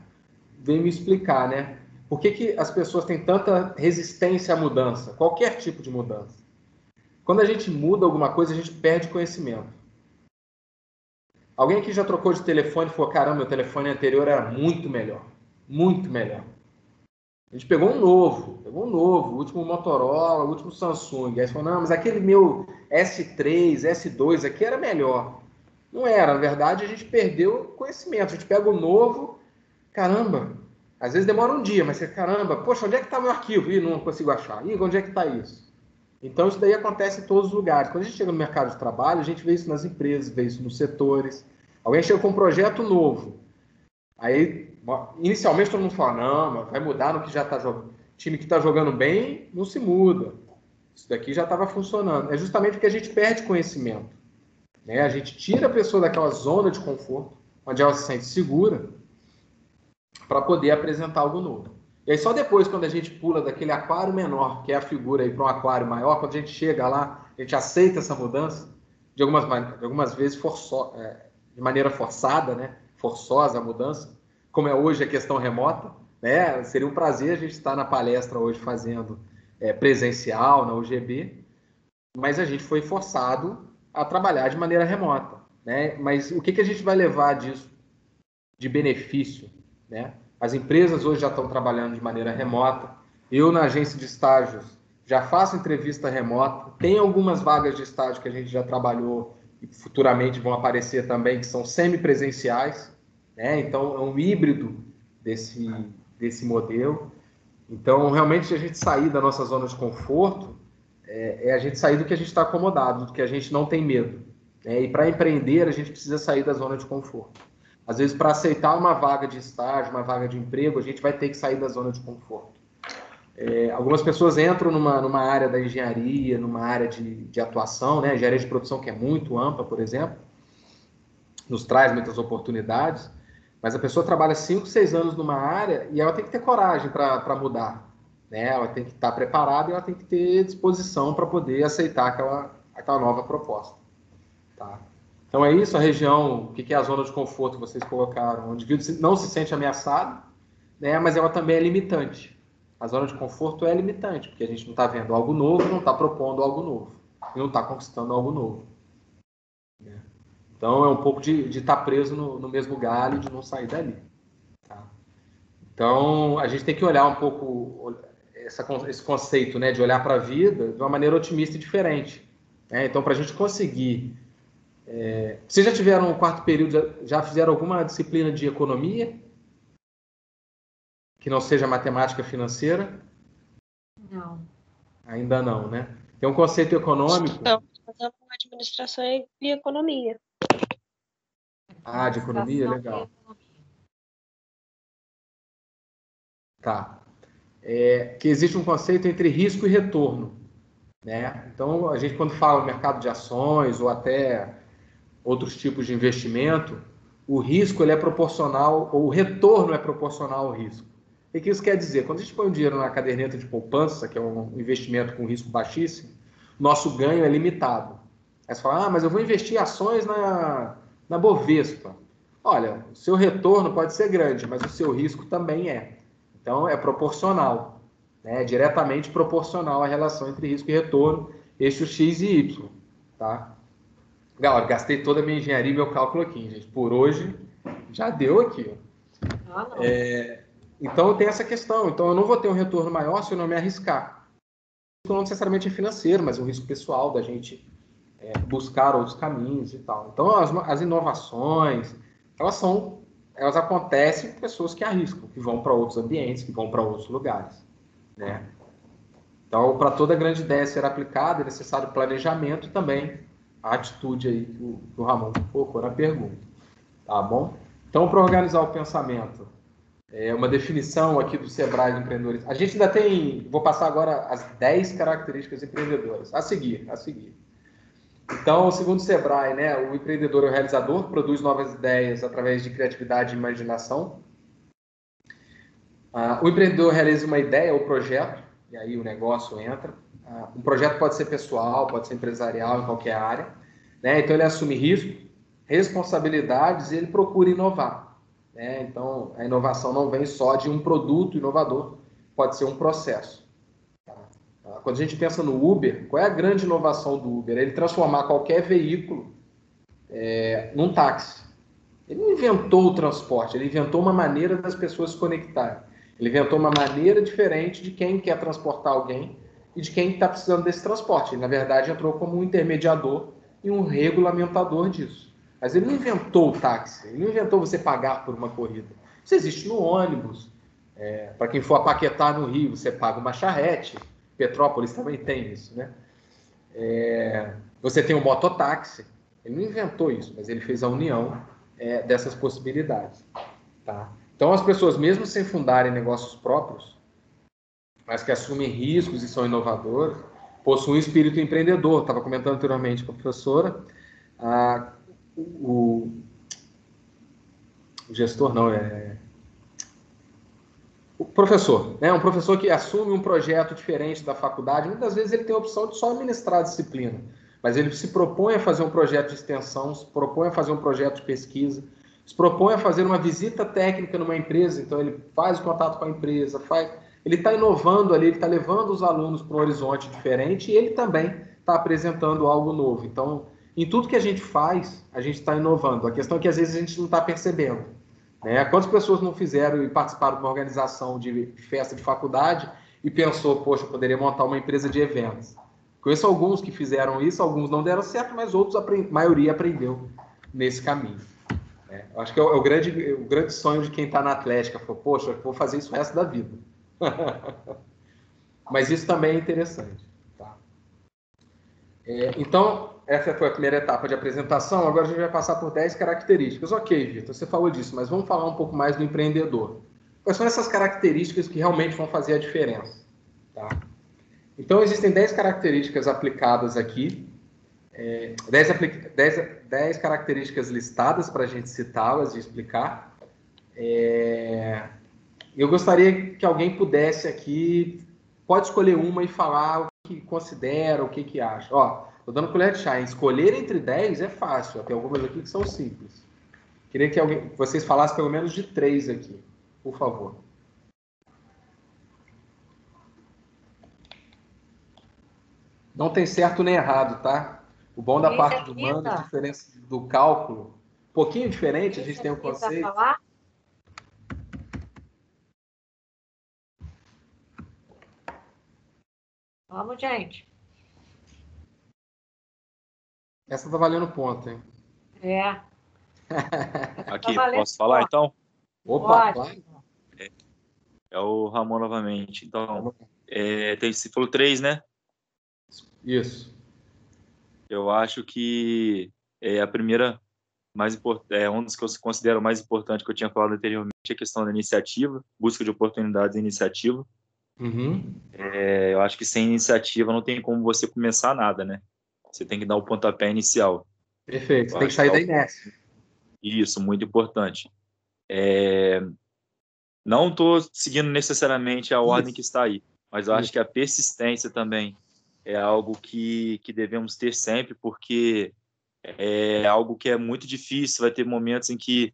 veio me explicar, né? Por que as pessoas têm tanta resistência à mudança, qualquer tipo de mudança. Quando a gente muda alguma coisa, a gente perde conhecimento. Alguém que já trocou de telefone e falou, caramba, meu telefone anterior era muito melhor. Muito melhor. A gente pegou um novo, o último Motorola, o último Samsung. Aí você falou, não, mas aquele meu S3, S2 aqui era melhor. Não era, na verdade a gente perdeu conhecimento. A gente pega o novo, caramba, às vezes demora um dia, mas você, caramba, poxa, onde é que está meu arquivo? Ih, não consigo achar. Ih, onde é que está isso? Então, isso daí acontece em todos os lugares. Quando a gente chega no mercado de trabalho, a gente vê isso nas empresas, vê isso nos setores. Alguém chega com um projeto novo. Aí, inicialmente, todo mundo fala, não, mas vai mudar no que já está jogando. O time que está jogando bem, não se muda. Isso daqui já estava funcionando. É justamente porque a gente perde conhecimento. Né? A gente tira a pessoa daquela zona de conforto, onde ela se sente segura, para poder apresentar algo novo. E aí só depois, quando a gente pula daquele aquário menor, que é a figura aí para um aquário maior, quando a gente chega lá, a gente aceita essa mudança, de algumas vezes de maneira forçada, né? Forçosa a mudança, como é hoje a questão remota, né? Seria um prazer a gente estar na palestra hoje fazendo presencial na UGB, mas a gente foi forçado a trabalhar de maneira remota, né? Mas o que a gente vai levar disso de benefício, né? As empresas hoje já estão trabalhando de maneira remota. Eu, na agência de estágios, já faço entrevista remota. Tem algumas vagas de estágio que a gente já trabalhou e futuramente vão aparecer também, que são semipresenciais, né? Então, é um híbrido desse modelo. Então, realmente, a gente sair da nossa zona de conforto é a gente sair do que a gente está acomodado, do que a gente não tem medo, né? E para empreender, a gente precisa sair da zona de conforto. Às vezes, para aceitar uma vaga de estágio, uma vaga de emprego, a gente vai ter que sair da zona de conforto. Algumas pessoas entram numa área da engenharia, numa área de atuação, né? Engenharia de produção, que é muito ampla, por exemplo, nos traz muitas oportunidades, mas a pessoa trabalha 5, 6 anos numa área e ela tem que ter coragem para mudar, né? Ela tem que estar preparada e ela tem que ter disposição para poder aceitar aquela nova proposta. Tá? Então é isso, a região, o que é a zona de conforto que vocês colocaram? O indivíduo não se sente ameaçado, né? Mas ela também é limitante. A zona de conforto é limitante, porque a gente não está vendo algo novo, não está propondo algo novo, e não está conquistando algo novo. Né? Então é um pouco de estar preso no mesmo galho, de não sair dali. Tá? Então a gente tem que olhar um pouco esse conceito, né, de olhar para a vida de uma maneira otimista e diferente. Né? Então, para a gente conseguir... Vocês já tiveram um quarto período, já fizeram alguma disciplina de economia? Que não seja matemática financeira? Não. Ainda não, né? Tem um conceito econômico... Não, fazendo administração e economia. Ah, de economia? Legal. Tá. Que existe um conceito entre risco e retorno. Né? Então, a gente, quando fala no mercado de ações ou até outros tipos de investimento, o risco ele é proporcional, ou o retorno é proporcional ao risco. O que isso quer dizer? Quando a gente põe o dinheiro na caderneta de poupança, que é um investimento com risco baixíssimo, nosso ganho é limitado. Aí você fala, mas eu vou investir em ações na Bovespa. Olha, o seu retorno pode ser grande, mas o seu risco também é. Então, é proporcional. Né? É diretamente proporcional à relação entre risco e retorno, eixo X e Y. Tá? Galera, gastei toda a minha engenharia e meu cálculo aqui, gente. Por hoje, já deu aqui. Ó. Então, tem essa questão. Então, eu não vou ter um retorno maior se eu não me arriscar. Não necessariamente é financeiro, mas é um risco pessoal da gente buscar outros caminhos e tal. Então, as inovações, elas acontecem com pessoas que arriscam, que vão para outros ambientes, que vão para outros lugares. Né? Então, para toda grande ideia ser aplicada, é necessário planejamento e também a atitude aí que o Ramon colocou na pergunta. Tá bom? Então, para organizar o pensamento, uma definição aqui do Sebrae de empreendedores. A gente ainda tem, vou passar agora as 10 características empreendedoras. A seguir. Então, segundo o Sebrae, né, o empreendedor é o realizador, produz novas ideias através de criatividade e imaginação. O empreendedor realiza uma ideia ou projeto, e aí o negócio entra. Um projeto pode ser pessoal, pode ser empresarial, em qualquer área. Né? Então, ele assume risco, responsabilidades e ele procura inovar. Né? Então, a inovação não vem só de um produto inovador, pode ser um processo. Quando a gente pensa no Uber, qual é a grande inovação do Uber? Ele transformar qualquer veículo num táxi. Ele não inventou o transporte, ele inventou uma maneira das pessoas se conectarem. Ele inventou uma maneira diferente de quem quer transportar alguém e de quem está precisando desse transporte. Ele, na verdade, entrou como um intermediador e um regulamentador disso. Mas ele não inventou o táxi, ele não inventou você pagar por uma corrida. Isso existe no ônibus. Para quem for a Paquetá no Rio, você paga uma charrete. Petrópolis também tem isso, né? Você tem o mototáxi. Ele não inventou isso, mas ele fez a união dessas possibilidades. Tá? Então, as pessoas, mesmo sem fundarem negócios próprios, mas que assumem riscos e são inovadoras, possuem um espírito empreendedor. Estava comentando anteriormente com a professora. O gestor não, o professor, né? Um professor que assume um projeto diferente da faculdade, muitas vezes ele tem a opção de só administrar a disciplina, mas ele se propõe a fazer um projeto de extensão, se propõe a fazer um projeto de pesquisa, se propõe a fazer uma visita técnica numa empresa, então ele faz o contato com a empresa, ele está inovando ali, ele está levando os alunos para um horizonte diferente e ele também está apresentando algo novo. Então, em tudo que a gente faz, a gente está inovando. A questão é que às vezes a gente não está percebendo. Né? Quantas pessoas não fizeram e participaram de uma organização de festa de faculdade e pensou, poxa, eu poderia montar uma empresa de eventos. Conheço alguns que fizeram isso, alguns não deram certo, mas outros, a maioria aprendeu nesse caminho. Né? Eu acho que é o grande sonho de quem está na Atlética. Falou, poxa, eu vou fazer isso o resto da vida. Mas isso também é interessante. Tá? Então, essa foi a primeira etapa de apresentação. Agora a gente vai passar por 10 características. Ok, Vitor, você falou disso, mas vamos falar um pouco mais do empreendedor. Quais são essas características que realmente vão fazer a diferença? Tá? Então, existem 10 características aplicadas aqui. 10 características listadas para a gente citá-las e explicar. Eu gostaria que alguém pudesse aqui, pode escolher uma e falar o que considera, o que acha. Estou dando colher de chá. Escolher entre 10 é fácil. Tem algumas aqui que são simples. Queria que vocês falassem pelo menos de 3 aqui, por favor. Não tem certo nem errado, tá? O bom da parte do humano, a diferença do cálculo, um pouquinho diferente, a gente tem um conceito. Vamos, gente. Essa tá valendo ponto, hein? Aqui, posso falar então? Opa, claro. É o Ramon novamente. Então, você falou 3, né? Isso. Eu acho que a primeira, mais importante, um dos que eu considero mais importante que eu tinha falado anteriormente, é a questão da iniciativa, busca de oportunidades e iniciativa. Uhum. Eu acho que sem iniciativa não tem como você começar nada, né? Você tem que dar o pontapé inicial. Perfeito, você tem que sair da inércia. Isso, muito importante. Não estou seguindo necessariamente a ordem que está aí, mas eu acho que a persistência também é algo que devemos ter sempre, porque é algo que é muito difícil, vai ter momentos em que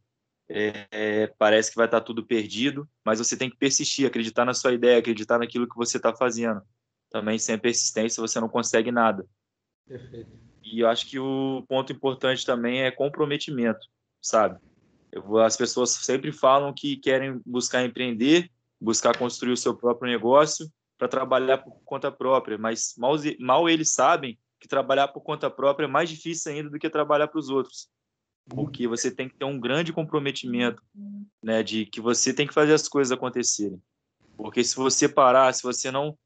parece que vai estar tudo perdido, mas você tem que persistir, acreditar na sua ideia, acreditar naquilo que você está fazendo. Também sem persistência você não consegue nada. Perfeito. E eu acho que o ponto importante também é comprometimento, sabe? As pessoas sempre falam que querem buscar empreender, buscar construir o seu próprio negócio para trabalhar por conta própria, mas mal eles sabem que trabalhar por conta própria é mais difícil ainda do que trabalhar para os outros, porque você tem que ter um grande comprometimento, né, de que você tem que fazer as coisas acontecerem. Porque se você parar, se você não tem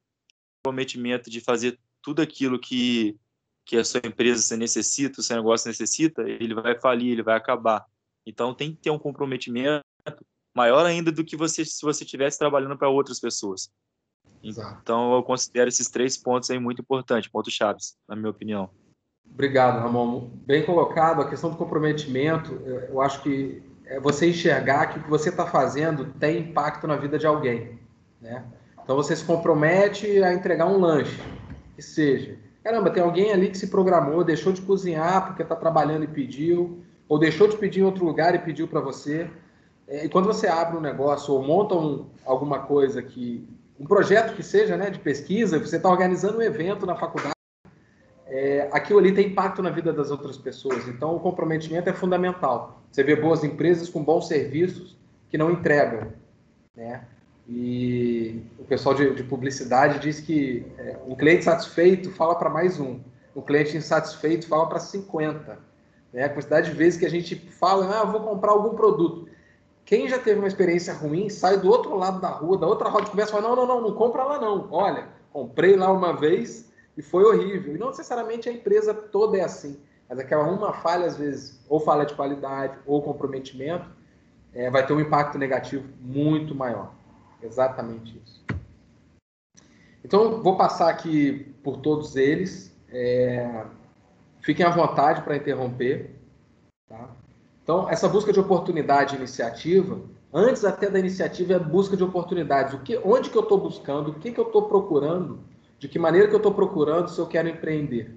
comprometimento de fazer tudo aquilo que a sua empresa necessita, o seu negócio necessita, ele vai falir, ele vai acabar. Então, tem que ter um comprometimento maior ainda do que se você estivesse trabalhando para outras pessoas. Exato. Então, eu considero esses 3 pontos aí muito importantes, pontos chaves, na minha opinião. Obrigado, Ramon. Bem colocado. A questão do comprometimento, eu acho que é você enxergar que o que você está fazendo tem impacto na vida de alguém. Né? Então, você se compromete a entregar um lanche, que seja. Caramba, tem alguém ali que se programou, deixou de cozinhar porque está trabalhando e pediu, ou deixou de pedir em outro lugar e pediu para você. E quando você abre um negócio ou monta alguma coisa um projeto que seja, né, de pesquisa, você está organizando um evento na faculdade, aquilo ali tem impacto na vida das outras pessoas. Então, o comprometimento é fundamental. Você vê boas empresas com bons serviços que não entregam, né? E o pessoal de publicidade diz que um cliente satisfeito fala para mais um cliente insatisfeito fala para 50. Né? A quantidade de vezes que a gente fala, vou comprar algum produto. Quem já teve uma experiência ruim, sai do outro lado da rua, da outra roda de conversa, e fala, não compra lá não. Olha, comprei lá uma vez e foi horrível. E não necessariamente a empresa toda é assim. Mas aquela uma falha, às vezes, ou falha de qualidade, ou comprometimento, vai ter um impacto negativo muito maior. Exatamente isso. Então, vou passar aqui por todos eles. Fiquem à vontade para interromper. Tá? Então, essa busca de oportunidade e iniciativa, antes até da iniciativa, é a busca de oportunidades. Onde que eu estou buscando? O que eu estou procurando? De que maneira que eu estou procurando se eu quero empreender?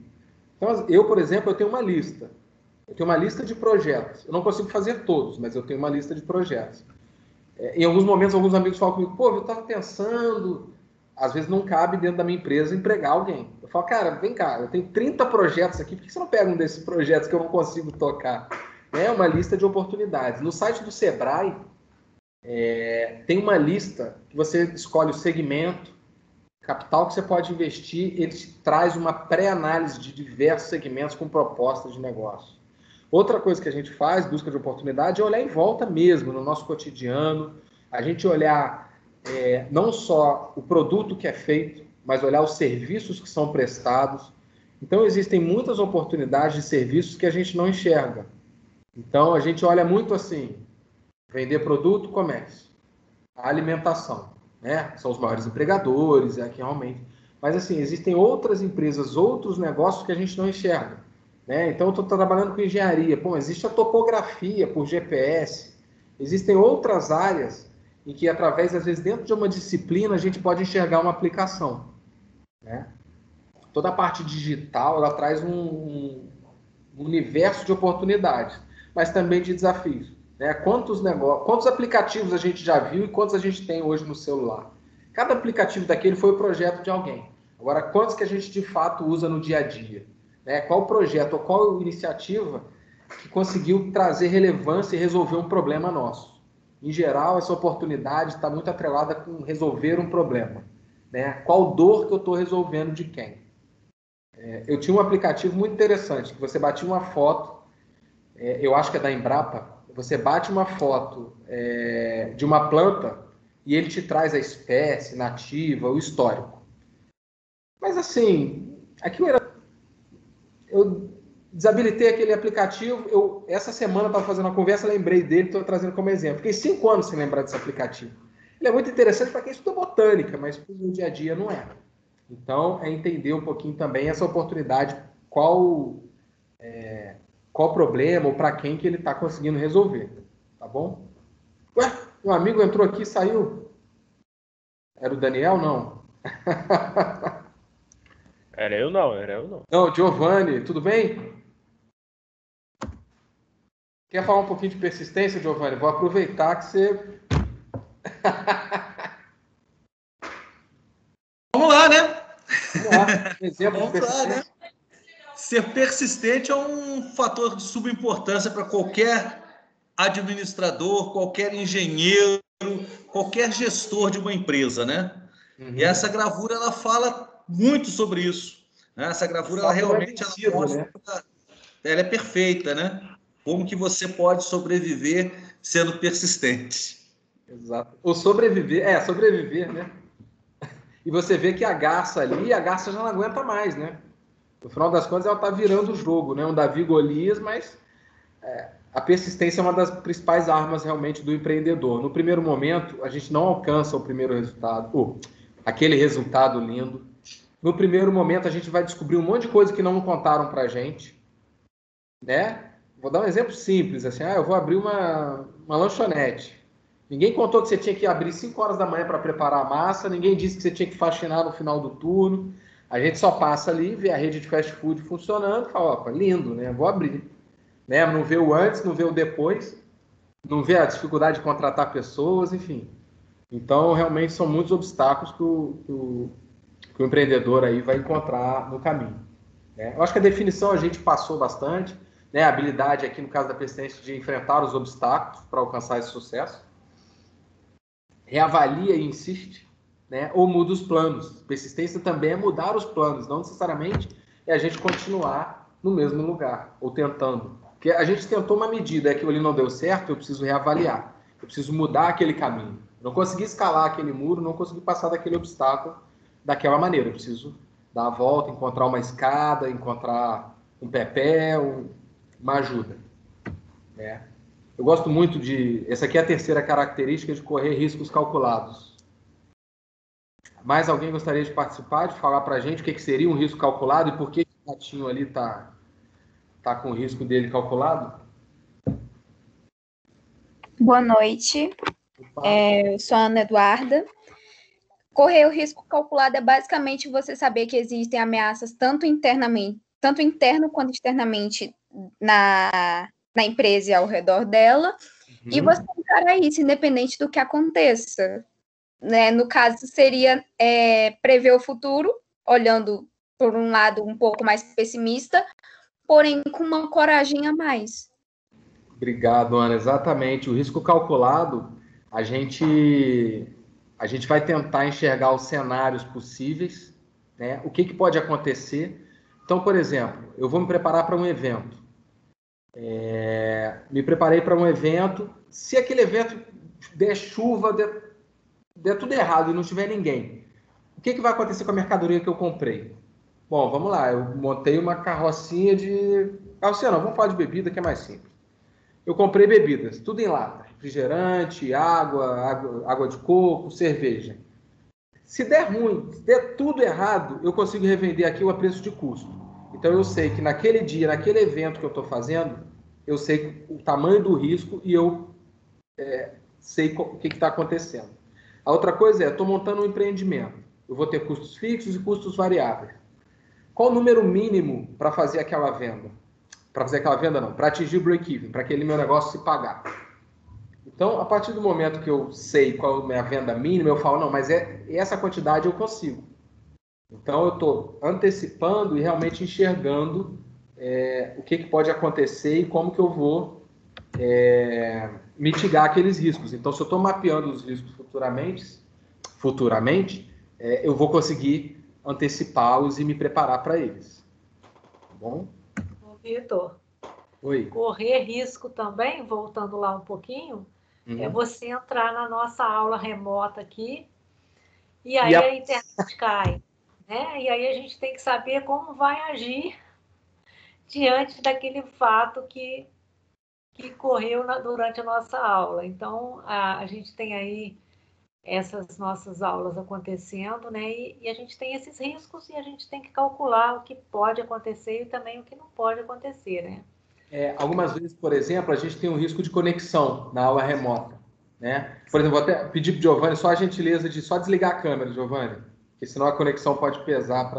Então, eu, por exemplo, eu tenho uma lista. Eu tenho uma lista de projetos. Eu não consigo fazer todos, mas eu tenho uma lista de projetos. Em alguns momentos, alguns amigos falam comigo, pô, eu estava pensando... Às vezes não cabe dentro da minha empresa empregar alguém. Eu falo, cara, vem cá, eu tenho 30 projetos aqui, por que você não pega um desses projetos que eu não consigo tocar? É uma lista de oportunidades. No site do Sebrae, tem uma lista que você escolhe o segmento, capital que você pode investir, ele te traz uma pré-análise de diversos segmentos com propostas de negócio. Outra coisa que a gente faz, busca de oportunidade, é olhar em volta mesmo, no nosso cotidiano, a gente olhar não só o produto que é feito, mas olhar os serviços que são prestados. Então, existem muitas oportunidades de serviços que a gente não enxerga. Então, a gente olha muito assim, vender produto, comércio, a alimentação, né? São os maiores empregadores, é aqui realmente. Mas, assim, existem outras empresas, outros negócios que a gente não enxerga, né? Então, eu estou trabalhando com engenharia. Pô, existe a topografia por GPS. Existem outras áreas em que, através, às vezes, dentro de uma disciplina, a gente pode enxergar uma aplicação, né? Toda a parte digital, ela traz um universo de oportunidades, mas também de desafios, né? Quantos aplicativos a gente já viu e quantos a gente tem hoje no celular? Cada aplicativo daquele foi o projeto de alguém. Agora, quantos que a gente, de fato, usa no dia a dia? Né? Qual projeto ou qual iniciativa que conseguiu trazer relevância e resolver um problema nosso? Em geral, essa oportunidade está muito atrelada com resolver um problema, né? Qual dor que eu estou resolvendo de quem? Eu tinha um aplicativo muito interessante, que você batia uma foto, eu acho que é da Embrapa, você bate uma foto de uma planta e ele te traz a espécie nativa, o histórico. Mas assim, eu desabilitei aquele aplicativo. Essa semana estava fazendo uma conversa, lembrei dele, estou trazendo como exemplo. Fiquei 5 anos sem lembrar desse aplicativo. Ele é muito interessante para quem estuda botânica, mas para o dia a dia não é. Então, é entender um pouquinho também essa oportunidade, qual problema ou para quem que ele está conseguindo resolver. Tá bom? Ué, meu amigo entrou aqui e saiu. Era o Daniel? Não. Era eu não. Não, Giovanni, tudo bem? Quer falar um pouquinho de persistência, Giovanni? Vou aproveitar que você... Vamos lá, né? Vamos lá, exemplo de Vamos lá, né? persistência. Ser persistente é um fator de subimportância para qualquer administrador, qualquer engenheiro, qualquer gestor de uma empresa, né? Uhum. E essa gravura, ela fala muito sobre isso, né? Essa gravura, ela realmente ela mostra, né? Ela é perfeita, né? Como que você pode sobreviver sendo persistente. Exato. Ou sobreviver, né? E você vê que a garça já não aguenta mais, né? No final das contas, ela tá virando o jogo, né? Um Davi Golias, mas a persistência é uma das principais armas realmente do empreendedor. No primeiro momento, a gente não alcança o primeiro resultado, aquele resultado lindo. No primeiro momento, a gente vai descobrir um monte de coisa que não contaram pra gente, né? Vou dar um exemplo simples, assim, eu vou abrir uma lanchonete. Ninguém contou que você tinha que abrir 5 horas da manhã para preparar a massa, ninguém disse que você tinha que faxinar no final do turno. A gente só passa ali, vê a rede de fast food funcionando, fala, opa, lindo, né? Vou abrir. Né? Não vê o antes, não vê o depois, não vê a dificuldade de contratar pessoas, enfim. Então, realmente, são muitos obstáculos que o empreendedor aí vai encontrar no caminho. Né? Eu acho que a definição a gente passou bastante, né? A habilidade aqui, no caso da persistência, de enfrentar os obstáculos para alcançar esse sucesso. Reavalia e insiste, né? Ou muda os planos. Persistência também é mudar os planos, não necessariamente é a gente continuar no mesmo lugar, ou tentando. Porque a gente tentou uma medida, aquilo ali não deu certo, eu preciso reavaliar. Eu preciso mudar aquele caminho. Eu não consegui escalar aquele muro, não consegui passar daquele obstáculo daquela maneira. Eu preciso dar a volta, encontrar uma escada, encontrar um pé, uma ajuda. Né? Eu gosto muito essa aqui é a terceira característica de correr riscos calculados. Mais alguém gostaria de participar, de falar para a gente o que seria um risco calculado e por que o gatinho ali está com o risco dele calculado? Boa noite. Eu sou a Ana Eduarda. Correr o risco calculado é basicamente você saber que existem ameaças tanto interno quanto externamente na empresa e ao redor dela, e você encara isso, independente do que aconteça. Né? No caso, seria prever o futuro, olhando por um lado um pouco mais pessimista, porém com uma coragem a mais. Obrigado, Ana. Exatamente. O risco calculado, a gente vai tentar enxergar os cenários possíveis, né? O que pode acontecer. Então, por exemplo, eu vou me preparar para um evento. Me preparei para um evento. Se aquele evento der chuva, der tudo errado e não tiver ninguém, o que vai acontecer com a mercadoria que eu comprei? Bom, vamos lá. Eu montei uma carrocinha de... Carrocinha não, vamos falar de bebida, que é mais simples. Eu comprei bebidas, tudo em lata. Refrigerante, água de coco, cerveja. Se der ruim, se der tudo errado, eu consigo revender aquilo a preço de custo. Então eu sei que naquele dia, naquele evento que eu estou fazendo, eu sei o tamanho do risco e eu sei o que está acontecendo. A outra coisa estou montando um empreendimento. Eu vou ter custos fixos e custos variáveis. Qual o número mínimo para fazer aquela venda? Para fazer aquela venda, não. Para atingir o break-even, para aquele meu negócio se pagar. Então, a partir do momento que eu sei qual é a minha venda mínima, eu falo, não, mas essa quantidade eu consigo. Então, eu estou antecipando e realmente enxergando o que pode acontecer e como que eu vou mitigar aqueles riscos. Então, se eu estou mapeando os riscos futuramente, eu vou conseguir antecipá-los e me preparar para eles. Tá bom? Vitor, Oi. Correr risco também, voltando lá um pouquinho, é você entrar na nossa aula remota aqui e aí a internet cai, né? E aí a gente tem que saber como vai agir diante daquele fato que correu durante a nossa aula. Então, a gente tem aí essas nossas aulas acontecendo, né? E a gente tem esses riscos e a gente tem que calcular o que pode acontecer e também o que não pode acontecer, né? Algumas vezes, por exemplo, a gente tem um risco de conexão na aula remota, né? Por exemplo, vou até pedir para o Giovanni só a gentileza de só desligar a câmera, Giovanni, porque senão a conexão pode pesar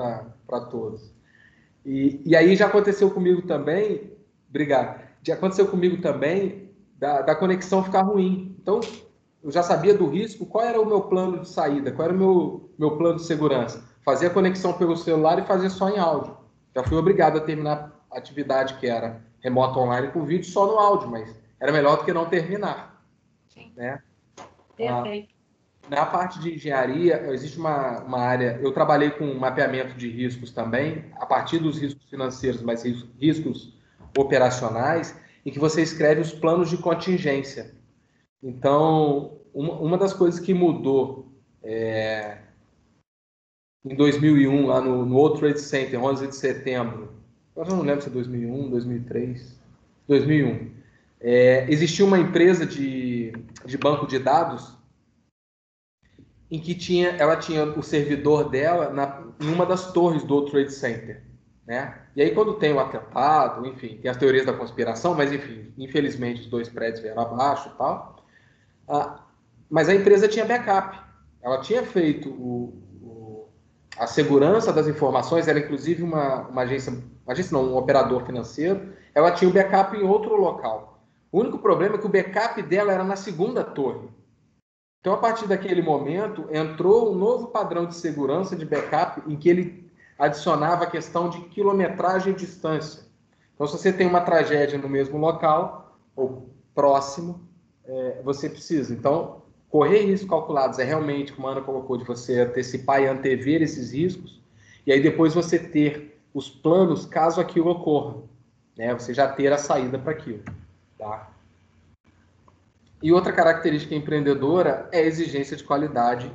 para todos. E aí já aconteceu comigo também, obrigado, já aconteceu comigo também da conexão ficar ruim. Então, eu já sabia do risco, qual era o meu plano de saída, qual era o meu plano de segurança? Fazer a conexão pelo celular e fazer só em áudio. Já fui obrigado a terminar a atividade que era remota online com vídeo só no áudio, mas era melhor do que não terminar. Sim. Né? Perfeito. Na parte de engenharia, existe uma área... Eu trabalhei com mapeamento de riscos também, a partir dos riscos financeiros, mas riscos operacionais, em que você escreve os planos de contingência. Então, uma das coisas que mudou em 2001, lá no World Trade Center, 11 de setembro, eu não lembro se é 2001, 2003, 2001, existia uma empresa de banco de dados em que ela tinha o servidor dela em uma das torres do World Trade Center. Né? E aí, quando tem o atentado, enfim, tem as teorias da conspiração, mas, enfim, infelizmente, os 2 prédios vieram abaixo e tal. Mas a empresa tinha backup. Ela tinha feito a segurança das informações, era inclusive uma agência não, um operador financeiro, ela tinha o backup em outro local. O único problema é que o backup dela era na 2ª torre. Então, a partir daquele momento, entrou um novo padrão de segurança de backup em que ele adicionava a questão de quilometragem e distância. Então, se você tem uma tragédia no mesmo local, ou próximo, você precisa. Então, correr riscos calculados é realmente, como a Ana colocou, de você antecipar e antever esses riscos, e aí depois você ter os planos caso aquilo ocorra. Né? Você já ter a saída para aquilo. Tá? E outra característica empreendedora é a exigência de qualidade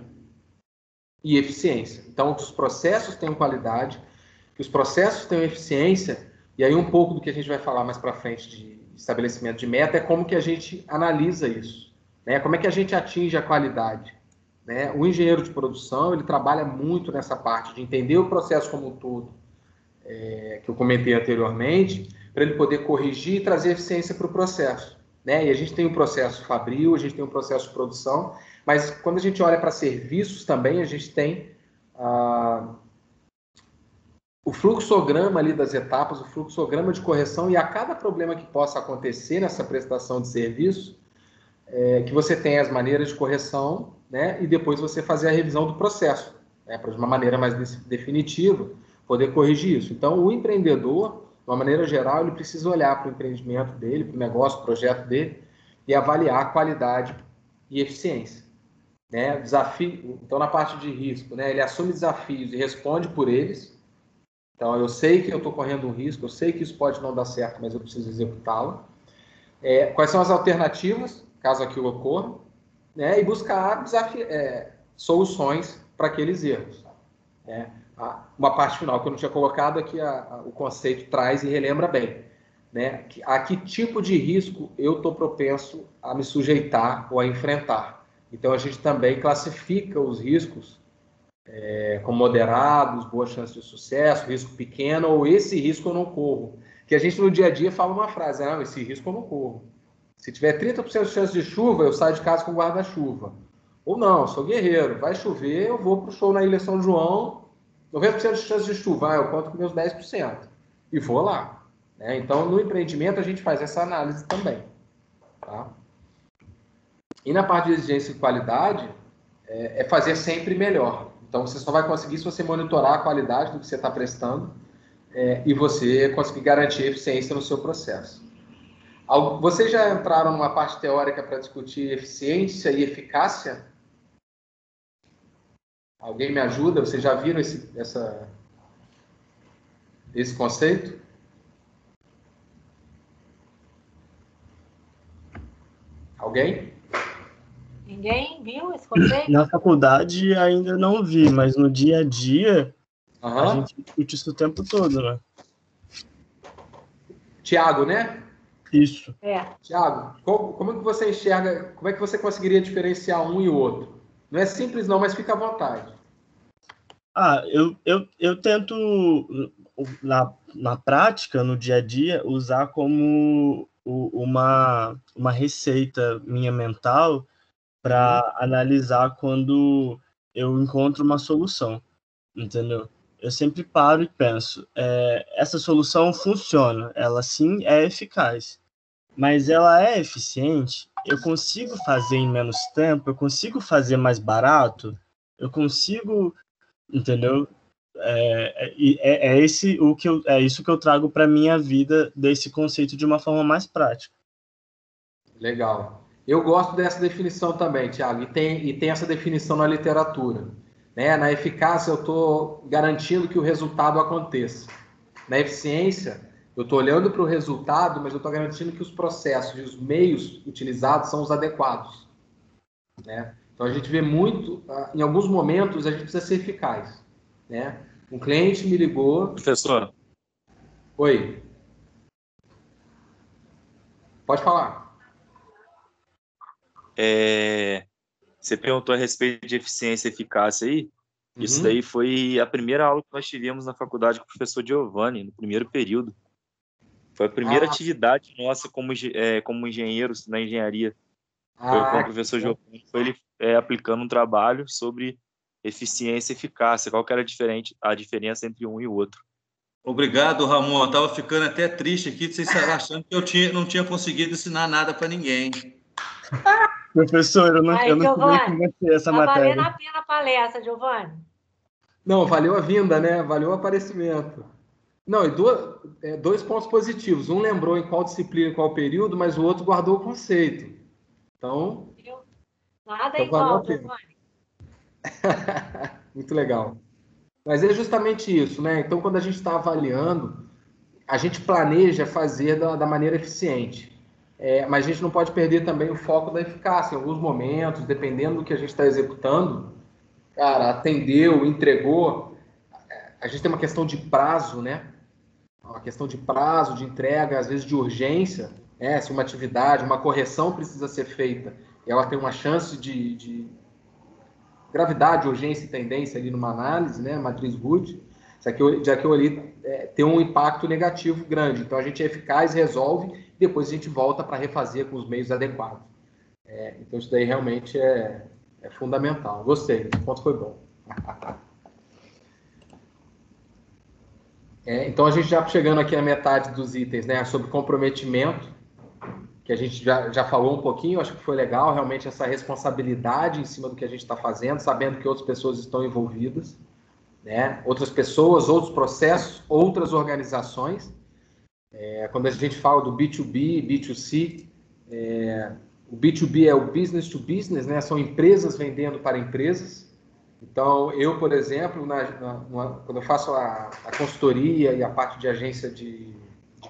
e eficiência. Então, que os processos tenham qualidade, que os processos tenham eficiência, e aí um pouco do que a gente vai falar mais para frente de estabelecimento de meta é como que a gente analisa isso, né? Como é que a gente atinge a qualidade, né? O engenheiro de produção, ele trabalha muito nessa parte de entender o processo como um todo, que eu comentei anteriormente, para ele poder corrigir e trazer eficiência para o processo. Né? E a gente tem um processo fabril, a gente tem um processo de produção, mas quando a gente olha para serviços também, a gente tem o fluxograma ali das etapas, o fluxograma de correção, e a cada problema que possa acontecer nessa prestação de serviço, que você tem as maneiras de correção, né, e depois você fazer a revisão do processo, né, para de uma maneira mais definitiva, poder corrigir isso. Então, o empreendedor, de uma maneira geral, ele precisa olhar para o empreendimento dele, para o negócio, para o projeto dele, e avaliar a qualidade e eficiência. Né? Desafio, então, na parte de risco, né, ele assume desafios e responde por eles. Então, eu sei que eu estou correndo um risco, eu sei que isso pode não dar certo, mas eu preciso executá-lo. Quais são as alternativas, caso aquilo ocorra, né? E buscar soluções para aqueles erros. Né? Uma parte final que eu não tinha colocado aqui, o conceito traz e relembra bem. Né? A que tipo de risco eu estou propenso a me sujeitar ou a enfrentar. Então, a gente também classifica os riscos como moderados, boa chance de sucesso, risco pequeno, ou esse risco eu não corro. Que a gente no dia a dia fala uma frase, não, esse risco eu não corro. Se tiver 30% de chance de chuva, eu saio de casa com guarda-chuva. Ou não, eu sou guerreiro, vai chover, eu vou para o show na Ilha São João, 90% de chance de chuva, eu conto com meus 10%. E vou lá. Né? Então, no empreendimento, a gente faz essa análise também. Tá? E na parte de exigência e qualidade, é fazer sempre melhor. Então, você só vai conseguir se você monitorar a qualidade do que você está prestando e você conseguir garantir eficiência no seu processo. Vocês já entraram numa parte teórica para discutir eficiência e eficácia? Alguém me ajuda? Vocês já viram esse conceito? Alguém? Ninguém viu esse conceito? Na faculdade ainda não vi, mas no dia a dia a gente discute isso o tempo todo, né? Tiago, né? Isso. Tiago, como é que você enxerga, como é que você conseguiria diferenciar um e o outro? Não é simples não, mas fica à vontade. Eu tento, na prática, no dia a dia, usar como uma receita minha mental para analisar quando eu encontro uma solução, entendeu? Eu sempre paro e penso, essa solução funciona, ela sim é eficaz, mas ela é eficiente? Eu consigo fazer em menos tempo? Eu consigo fazer mais barato? Eu consigo, entendeu? É isso que eu trago para minha vida desse conceito de uma forma mais prática. Legal. Eu gosto dessa definição também, Tiago, e tem essa definição na literatura. Né? Na eficácia, eu estou garantindo que o resultado aconteça. Na eficiência, eu estou olhando para o resultado, mas eu estou garantindo que os processos e os meios utilizados são os adequados. Né? Então, a gente vê muito, em alguns momentos, a gente precisa ser eficaz. Né? Um cliente me ligou... Professor. Oi. Pode falar. Você perguntou a respeito de eficiência e eficácia aí. Isso daí foi a primeira aula que nós tivemos na faculdade com o professor Giovanni, no primeiro período. Foi a primeira atividade nossa como engenheiros na engenharia. Foi com o professor Giovanni, foi ele aplicando um trabalho sobre eficiência e eficácia, qual que era a diferença entre um e o outro. Obrigado, Ramon. Eu estava ficando até triste aqui, vocês achando que eu não tinha conseguido ensinar nada para ninguém. Professor, eu não tive com você essa matéria. Tá valendo a pena a palestra, Giovanni. Não, valeu a vinda, né? Valeu o aparecimento. Não, e dois pontos positivos. Um lembrou em qual disciplina, em qual período, mas o outro guardou o conceito. Então... Nada igual, Giovanni. Muito legal. Mas é justamente isso, né? Então, quando a gente está avaliando, a gente planeja fazer da maneira eficiente. Mas a gente não pode perder também o foco da eficácia. Em alguns momentos, dependendo do que a gente está executando, cara, atendeu, entregou. A gente tem uma questão de prazo, né? Uma questão de prazo, de entrega, às vezes de urgência. Né? Se uma atividade, uma correção precisa ser feita, ela tem uma chance de gravidade, urgência e tendência ali numa análise, né? Matriz Ruth, já que eu ali tem um impacto negativo grande. Então, a gente é eficaz, resolve, depois a gente volta para refazer com os meios adequados. Então, isso daí realmente é fundamental. Gostei, o ponto foi bom. Então, a gente já chegando aqui na metade dos itens, né, sobre comprometimento, que a gente já falou um pouquinho, acho que foi legal, realmente, essa responsabilidade em cima do que a gente está fazendo, sabendo que outras pessoas estão envolvidas, né, outras pessoas, outros processos, outras organizações. Quando a gente fala do B2B, B2C, o B2B é o business to business, né, são empresas vendendo para empresas. Então, eu, por exemplo, quando eu faço a consultoria e a parte de agência de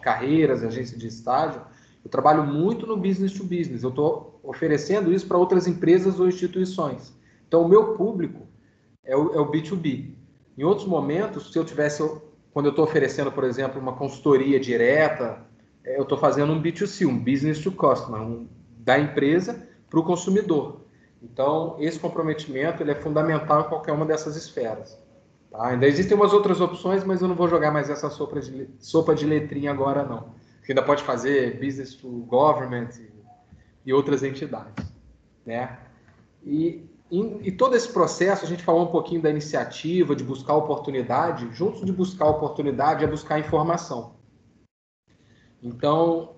carreiras, agência de estágio, eu trabalho muito no business to business. Eu estou oferecendo isso para outras empresas ou instituições. Então, o meu público é o B2B. Em outros momentos, quando eu estou oferecendo, por exemplo, uma consultoria direta, eu estou fazendo um B2C, um business to customer, da empresa para o consumidor. Então, esse comprometimento ele é fundamental em qualquer uma dessas esferas. Tá? Ainda existem umas outras opções, mas eu não vou jogar mais essa sopa de letrinha agora, não. Você ainda pode fazer business to government e outras entidades. Né? E todo esse processo, a gente falou um pouquinho da iniciativa, de buscar oportunidade. Junto de buscar oportunidade é buscar informação. Então,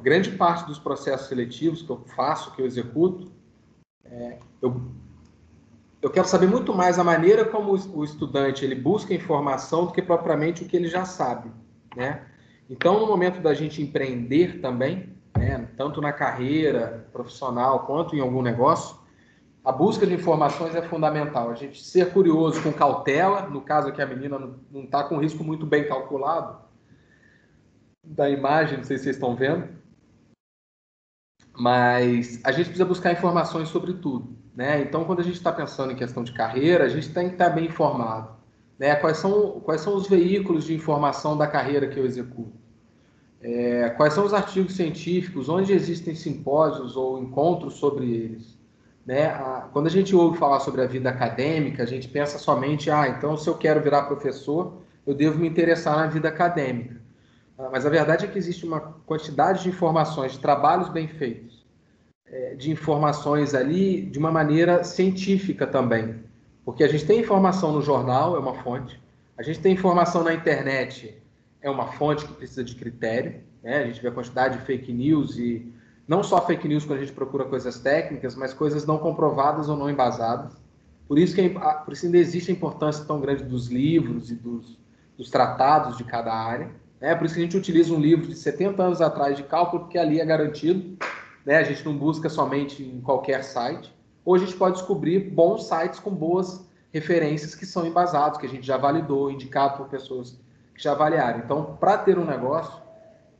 grande parte dos processos seletivos que eu faço, que eu executo, eu quero saber muito mais a maneira como o estudante ele busca informação do que propriamente o que ele já sabe, né? Então, no momento da gente empreender também, né, tanto na carreira profissional quanto em algum negócio, a busca de informações é fundamental. A gente ser curioso com cautela, no caso aqui a menina não está com risco muito bem calculado da imagem, não sei se vocês estão vendo, mas a gente precisa buscar informações sobre tudo, né? Então, quando a gente está pensando em questão de carreira, a gente tem que estar bem informado, né? Quais são os veículos de informação da carreira que eu executo? Quais são os artigos científicos, onde existem simpósios ou encontros sobre eles? Né? Quando a gente ouve falar sobre a vida acadêmica, a gente pensa somente, então se eu quero virar professor, eu devo me interessar na vida acadêmica. Mas a verdade é que existe uma quantidade de informações, de trabalhos bem feitos, de informações ali de uma maneira científica também. Porque a gente tem informação no jornal, é uma fonte. A gente tem informação na internet, é uma fonte que precisa de critério. Né? A gente vê a quantidade de fake news e não só fake news quando a gente procura coisas técnicas, mas coisas não comprovadas ou não embasadas. Por isso ainda existe a importância tão grande dos livros e dos tratados de cada área. Por isso que a gente utiliza um livro de 70 anos atrás de cálculo, porque ali é garantido. A gente não busca somente em qualquer site. Hoje a gente pode descobrir bons sites com boas referências que são embasados, que a gente já validou, indicado por pessoas que já avaliaram. Então, para ter um negócio,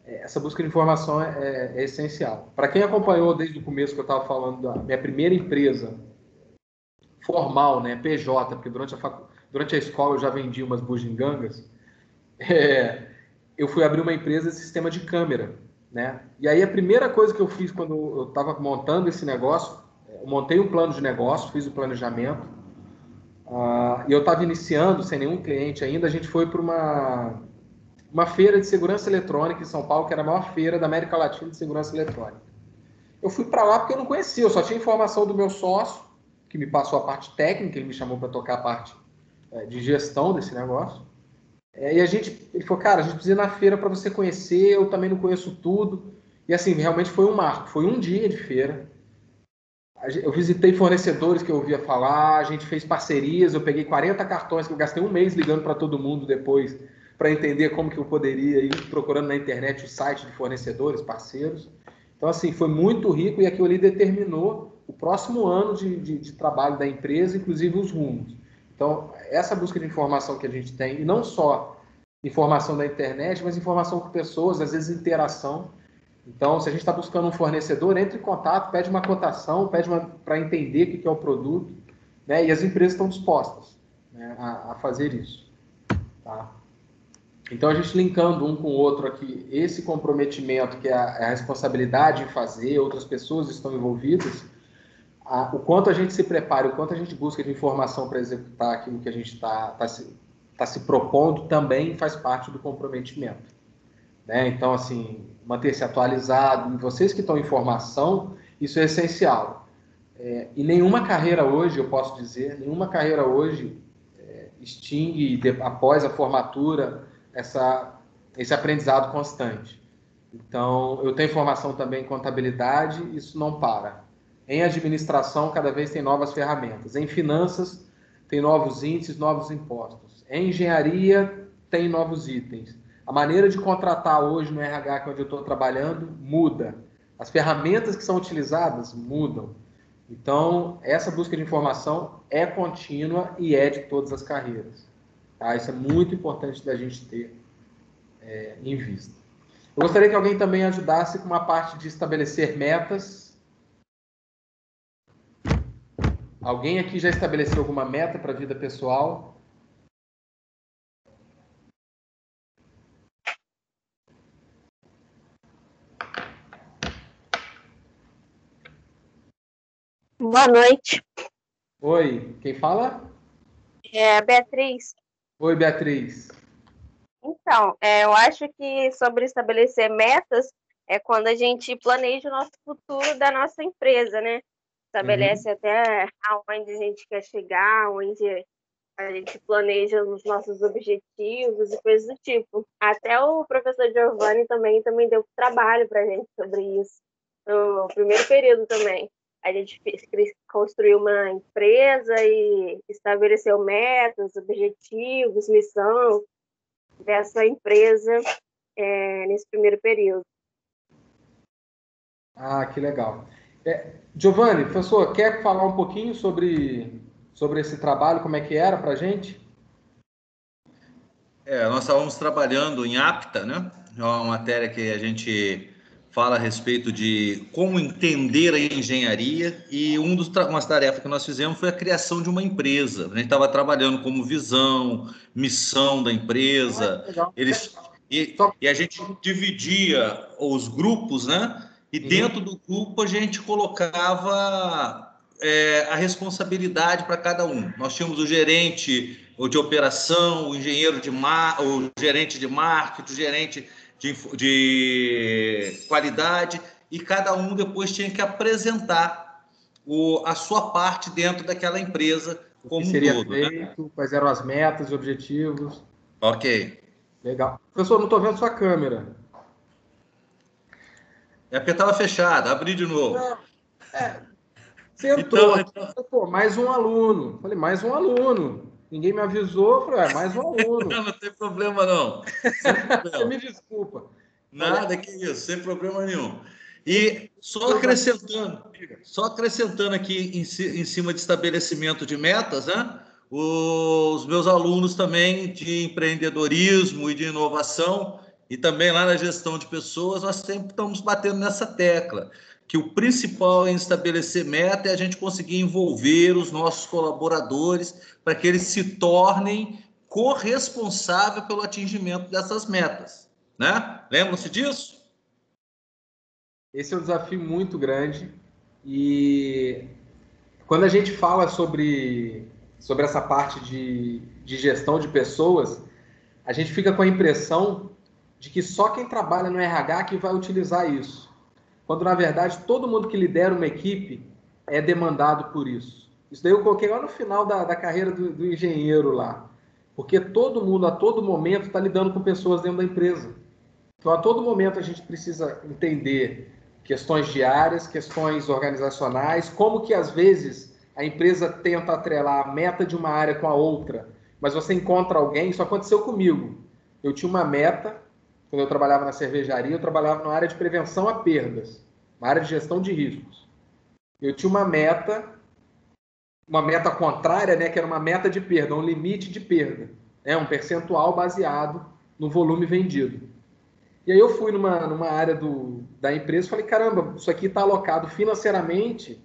essa busca de informação é essencial. Para quem acompanhou desde o começo que eu estava falando da minha primeira empresa formal, né, PJ, porque durante a escola eu já vendi umas bugigangas, eu fui abrir uma empresa de sistema de câmera, né? E aí a primeira coisa que eu fiz quando eu estava montando esse negócio, eu montei um plano de negócio, fiz o planejamento, e eu estava iniciando, sem nenhum cliente ainda, a gente foi para uma feira de segurança eletrônica em São Paulo, que era a maior feira da América Latina de segurança eletrônica. Eu fui para lá porque eu não conhecia, eu só tinha informação do meu sócio, que me passou a parte técnica, ele me chamou para tocar a parte de gestão desse negócio. E ele falou, cara, a gente precisa ir na feira para você conhecer, eu também não conheço tudo. E assim, realmente foi um marco, foi um dia de feira. Eu visitei fornecedores que eu ouvia falar, a gente fez parcerias, eu peguei 40 cartões que eu gastei um mês ligando para todo mundo depois, para entender como que eu poderia ir procurando na internet o site de fornecedores, parceiros. Então, assim, foi muito rico e aquilo ali determinou o próximo ano de trabalho da empresa, inclusive os rumos. Então, essa busca de informação que a gente tem, e não só informação da internet, mas informação com pessoas, às vezes interação. Então, se a gente está buscando um fornecedor, entre em contato, pede uma cotação, para entender o que é o produto, né? E as empresas estão dispostas, né, a fazer isso. Tá? Então, a gente linkando um com o outro aqui, esse comprometimento, que é a responsabilidade em fazer, outras pessoas estão envolvidas, o quanto a gente se prepara, o quanto a gente busca de informação para executar aquilo que a gente está se propondo, também faz parte do comprometimento. Né? Então, assim, manter-se atualizado, e vocês que estão em formação, isso é essencial. E nenhuma carreira hoje, eu posso dizer, nenhuma carreira hoje extingue, após a formatura, esse aprendizado constante. Então, eu tenho formação também em contabilidade, isso não para. Em administração, cada vez tem novas ferramentas. Em finanças, tem novos índices, novos impostos. Em engenharia, tem novos itens. A maneira de contratar hoje no RH, que é onde eu estou trabalhando, muda. As ferramentas que são utilizadas mudam. Então, essa busca de informação é contínua e é de todas as carreiras. Tá? Isso é muito importante da gente ter em vista. Eu gostaria que alguém também ajudasse com uma parte de estabelecer metas. Alguém aqui já estabeleceu alguma meta para a vida pessoal? Boa noite. Oi, quem fala? É, Beatriz. Oi, Beatriz. Então, eu acho que sobre estabelecer metas é quando a gente planeja o nosso futuro da nossa empresa, né? Estabelece até aonde a gente quer chegar, onde a gente planeja os nossos objetivos e coisas do tipo. Até o professor Giovanni também deu trabalho para a gente sobre isso, no primeiro período também. A gente construiu uma empresa e estabeleceu metas, objetivos, missão dessa empresa nesse primeiro período. Ah, que legal. Giovanni, professor, quer falar um pouquinho sobre esse trabalho, como é que era para a gente? Nós estávamos trabalhando em APTA, né? É uma matéria que a gente fala a respeito de como entender a engenharia, e umas tarefas que nós fizemos foi a criação de uma empresa. A gente estava trabalhando como visão, missão da empresa. E a gente dividia os grupos, né? E dentro do grupo a gente colocava a responsabilidade para cada um. Nós tínhamos o gerente de operação, o engenheiro o gerente de marketing, o gerente de qualidade, e cada um depois tinha que apresentar a sua parte dentro daquela empresa como um todo. Feito, né? Quais eram as metas e objetivos. Ok. Legal. Professor, não estou vendo sua câmera. É porque estava fechada, abri de novo. Você entrou, pô, mais um aluno. Falei, mais um aluno. Ninguém me avisou, falei, mais um aluno. Não tem problema, não. Você me desculpa. Nada, que isso, sem problema nenhum. E só acrescentando aqui em cima de estabelecimento de metas, né? Os meus alunos também de empreendedorismo e de inovação, e também lá na gestão de pessoas, nós sempre estamos batendo nessa tecla, que o principal em estabelecer meta é a gente conseguir envolver os nossos colaboradores para que eles se tornem corresponsáveis pelo atingimento dessas metas, né? Lembram-se disso? Esse é um desafio muito grande, e quando a gente fala sobre essa parte de gestão de pessoas, a gente fica com a impressão de que só quem trabalha no RH que vai utilizar isso, quando na verdade todo mundo que lidera uma equipe é demandado por isso. Isso daí eu coloquei lá no final da carreira do engenheiro lá, porque todo mundo a todo momento está lidando com pessoas dentro da empresa. Então a todo momento a gente precisa entender questões diárias, questões organizacionais, como que às vezes a empresa tenta atrelar a meta de uma área com a outra, mas você encontra alguém. Isso aconteceu comigo. Eu tinha uma meta, quando eu trabalhava na cervejaria, eu trabalhava na área de prevenção a perdas, na área de gestão de riscos. Eu tinha uma meta contrária, né, que era uma meta de perda, um limite de perda, um percentual baseado no volume vendido. E aí eu fui numa área da empresa e falei, caramba, isso aqui está alocado financeiramente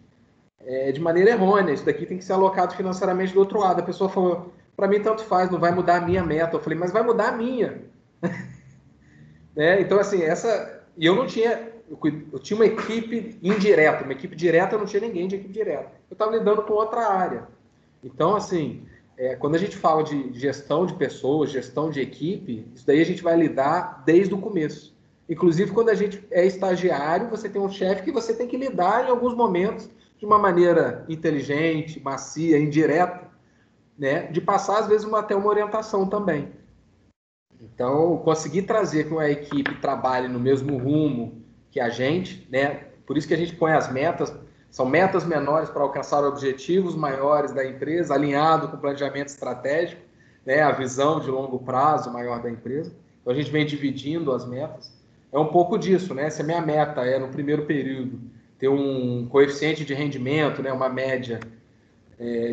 de maneira errônea, isso daqui tem que ser alocado financeiramente do outro lado. A pessoa falou, para mim tanto faz, não vai mudar a minha meta. Eu falei, mas vai mudar a minha. Então, assim, e eu não tinha, eu tinha uma equipe indireta, uma equipe direta eu não tinha ninguém de equipe direta. Eu estava lidando com outra área. Então, assim, quando a gente fala de gestão de pessoas, gestão de equipe, isso daí a gente vai lidar desde o começo. Inclusive, quando a gente é estagiário, você tem um chefe que você tem que lidar em alguns momentos de uma maneira inteligente, macia, indireta, né? De passar, às vezes, até uma orientação também. Então, conseguir trazer que a equipe trabalhe no mesmo rumo que a gente, né? Por isso que a gente põe as metas, são metas menores para alcançar objetivos maiores da empresa, alinhado com o planejamento estratégico, né? A visão de longo prazo maior da empresa. Então, a gente vem dividindo as metas. É um pouco disso, né? Se a minha meta é, no primeiro período, ter um coeficiente de rendimento, né? Uma média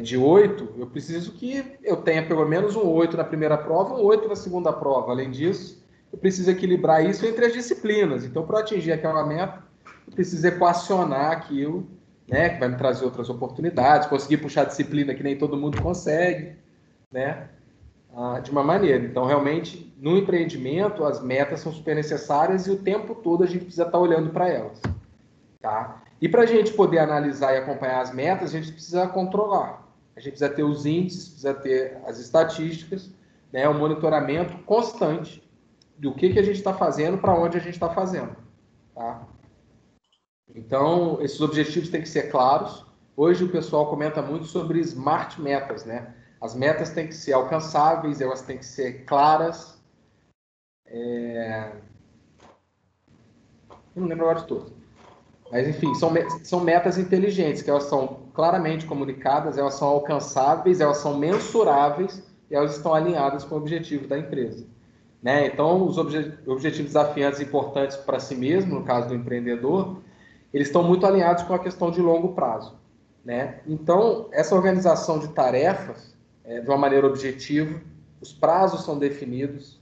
de 8, eu preciso que eu tenha pelo menos um 8 na primeira prova, um 8 na segunda prova. Além disso, eu preciso equilibrar isso entre as disciplinas. Então, para atingir aquela meta, eu preciso equacionar aquilo, né, que vai me trazer outras oportunidades, conseguir puxar disciplina que nem todo mundo consegue, né, de uma maneira. Então, realmente, no empreendimento, as metas são super necessárias e o tempo todo a gente precisa estar olhando para elas. Tá? E para a gente poder analisar e acompanhar as metas, a gente precisa controlar. A gente precisa ter os índices, precisa ter as estatísticas, né, o monitoramento constante do que a gente está fazendo, para onde a gente está fazendo. Tá? Então, esses objetivos têm que ser claros. Hoje o pessoal comenta muito sobre smart metas, né? As metas têm que ser alcançáveis, elas têm que ser claras. Eu não lembro agora de todas. Mas, enfim, são metas inteligentes, que elas são claramente comunicadas, elas são alcançáveis, elas são mensuráveis e elas estão alinhadas com o objetivo da empresa. Né? Então, os objetivos desafiantes e importantes para si mesmo, no caso do empreendedor, eles estão muito alinhados com a questão de longo prazo. Né? Então, essa organização de tarefas, de uma maneira objetiva, os prazos são definidos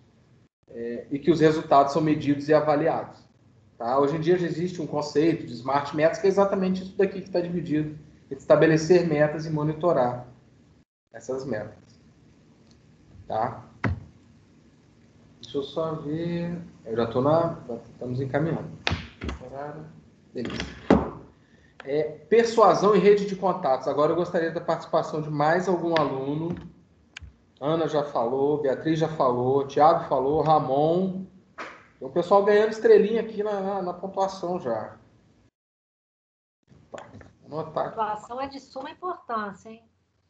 e que os resultados são medidos e avaliados. Tá? Hoje em dia já existe um conceito de Smart Metas, que é exatamente isso daqui que está dividido, estabelecer metas e monitorar essas metas. Tá? Deixa eu só ver. Eu já estou estamos encaminhando. Beleza. Persuasão e rede de contatos. Agora eu gostaria da participação de mais algum aluno. Ana já falou, Beatriz já falou, Thiago falou, Ramon. Tem o pessoal ganhando estrelinha aqui na pontuação já. Tá, vou anotar. A pontuação é de suma importância, hein?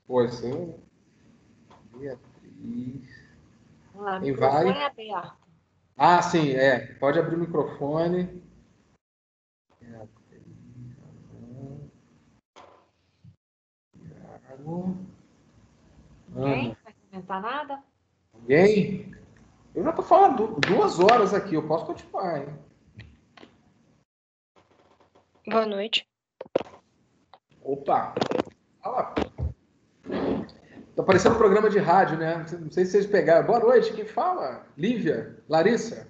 Pois sim. Beatriz. Vamos lá, Quem microfone vai? aberto. Ah, sim, pode abrir o microfone. Ninguém vai comentar nada? Ninguém? Eu já estou falando 2 horas aqui, eu posso continuar, hein? Boa noite. Opa! Fala. Tá parecendo um programa de rádio, né? Não sei se vocês pegaram. Boa noite, quem fala? Lívia? Larissa?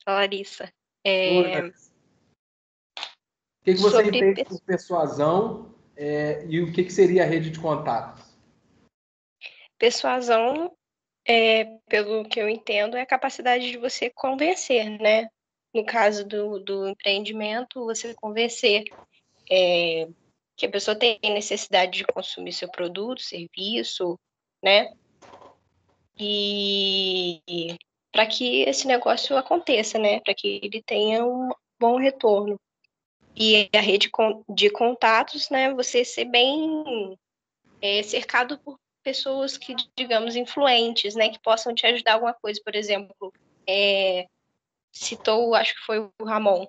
Larissa. Oi, Larissa. O que você Sobre entende por persuasão e o que seria a rede de contatos? Persuasão, pelo que eu entendo, é a capacidade de você convencer, né? No caso do empreendimento, você convencer que a pessoa tem necessidade de consumir seu produto, serviço, né? E para que esse negócio aconteça, né? Para que ele tenha um bom retorno. E a rede de contatos, né? Você ser bem cercado por pessoas que, digamos, influentes, né? Que possam te ajudar alguma coisa. Por exemplo, citou, acho que foi o Ramon,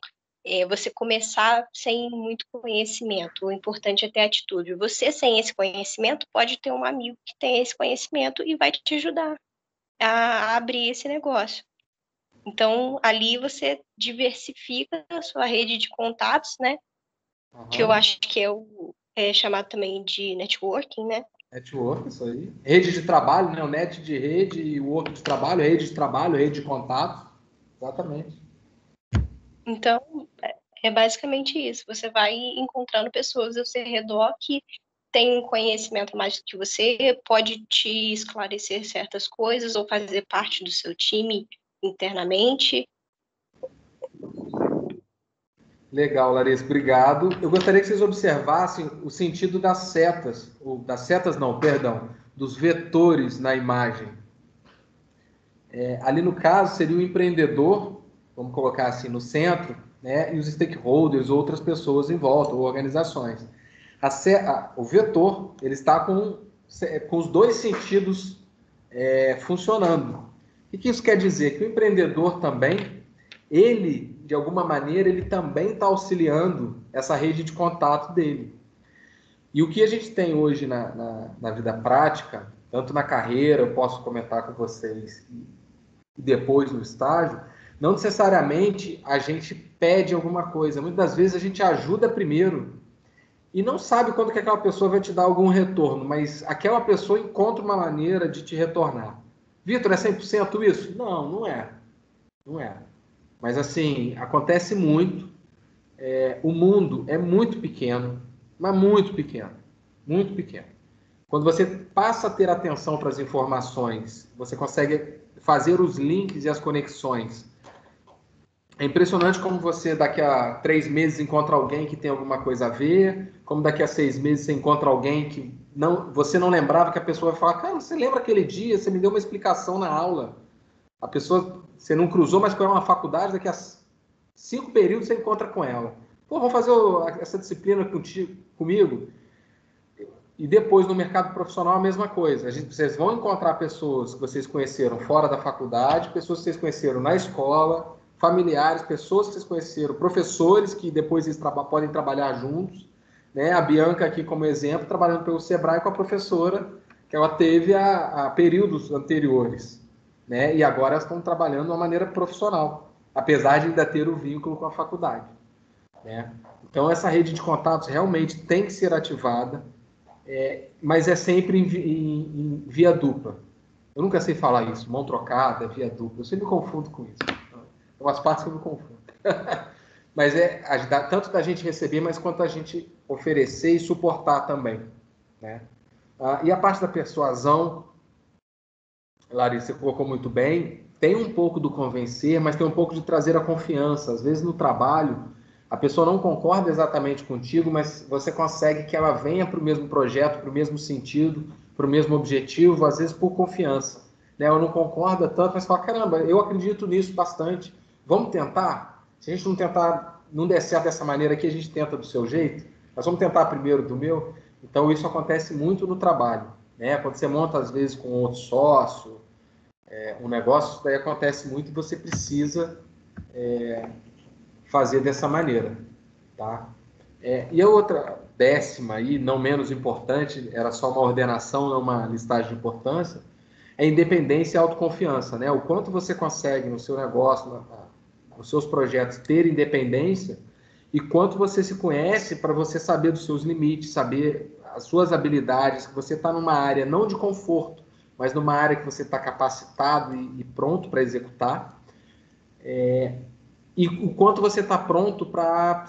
você começar sem muito conhecimento. O importante é ter atitude. Você, sem esse conhecimento, pode ter um amigo que tem esse conhecimento e vai te ajudar a abrir esse negócio. Então, ali você diversifica a sua rede de contatos, né? Uhum. Que eu acho que é chamado também de networking, né? Network, isso aí. Rede de trabalho, né? O net de rede e o work de trabalho, rede de trabalho, rede de contatos. Exatamente. Então, é basicamente isso. Você vai encontrando pessoas ao seu redor que têm um conhecimento mais do que você, pode te esclarecer certas coisas ou fazer parte do seu time internamente. Legal, Larissa, obrigado. Eu gostaria que vocês observassem o sentido das setas, dos vetores na imagem. Ali no caso seria o empreendedor, vamos colocar assim, no centro, né, e os stakeholders, outras pessoas em volta, ou organizações. O vetor, ele está com os 2 sentidos funcionando. O que isso quer dizer? Que o empreendedor também, ele, de alguma maneira, ele também está auxiliando essa rede de contato dele. E o que a gente tem hoje na vida prática, tanto na carreira, eu posso comentar com vocês, e depois no estágio, não necessariamente a gente pede alguma coisa. Muitas das vezes a gente ajuda primeiro e não sabe quando que aquela pessoa vai te dar algum retorno, mas aquela pessoa encontra uma maneira de te retornar. Vitor, é 100% isso? Não, não é. Não é. Mas assim, acontece muito. O mundo é muito pequeno, mas muito pequeno. Muito pequeno. Quando você passa a ter atenção para as informações, você consegue fazer os links e as conexões. É impressionante como você, daqui a 3 meses, encontra alguém que tem alguma coisa a ver, como daqui a 6 meses você encontra alguém que você não lembrava, que a pessoa vai falar, cara, você lembra aquele dia, você me deu uma explicação na aula. A pessoa, você não cruzou, mas com ela na faculdade, daqui a 5 períodos você encontra com ela. Pô, vamos fazer essa disciplina comigo? E depois, no mercado profissional, a mesma coisa. Vocês vão encontrar pessoas que vocês conheceram fora da faculdade, pessoas que vocês conheceram na escola, familiares, pessoas que vocês conheceram, professores que depois eles podem trabalhar juntos. Né? A Bianca aqui, como exemplo, trabalhando pelo Sebrae com a professora que ela teve a períodos anteriores. Né? E agora elas estão trabalhando de uma maneira profissional, apesar de ainda ter o vínculo com a faculdade. Né? Então, essa rede de contatos realmente tem que ser ativada, mas é sempre em via dupla. Eu nunca sei falar isso, mão trocada, via dupla. Eu sempre me confundo com isso. Tem umas partes que eu me confundo. Mas tanto da gente receber, mas quanto a gente oferecer e suportar também. Né? E a parte da persuasão, Larissa, você colocou muito bem, tem um pouco do convencer, mas tem um pouco de trazer a confiança. Às vezes no trabalho, a pessoa não concorda exatamente contigo, mas você consegue que ela venha para o mesmo projeto, para o mesmo sentido, para o mesmo objetivo, às vezes por confiança. Né? Ela não concorda tanto, mas fala, caramba, eu acredito nisso bastante. Vamos tentar? Se a gente não tentar, não der certo dessa maneira aqui, a gente tenta do seu jeito. Nós vamos tentar primeiro do meu. Então, isso acontece muito no trabalho. Né? Quando você monta, às vezes, com outro sócio, um negócio, isso daí acontece muito e você precisa fazer dessa maneira. Tá? E a outra 10ª aí, não menos importante, era só uma ordenação, não uma listagem de importância, é independência e autoconfiança. Né? O quanto você consegue no seu negócio, nos seus projetos, ter independência e quanto você se conhece para você saber dos seus limites, saber as suas habilidades, que você está numa área não de conforto, mas numa área que você está capacitado e pronto para executar, e o quanto você está pronto para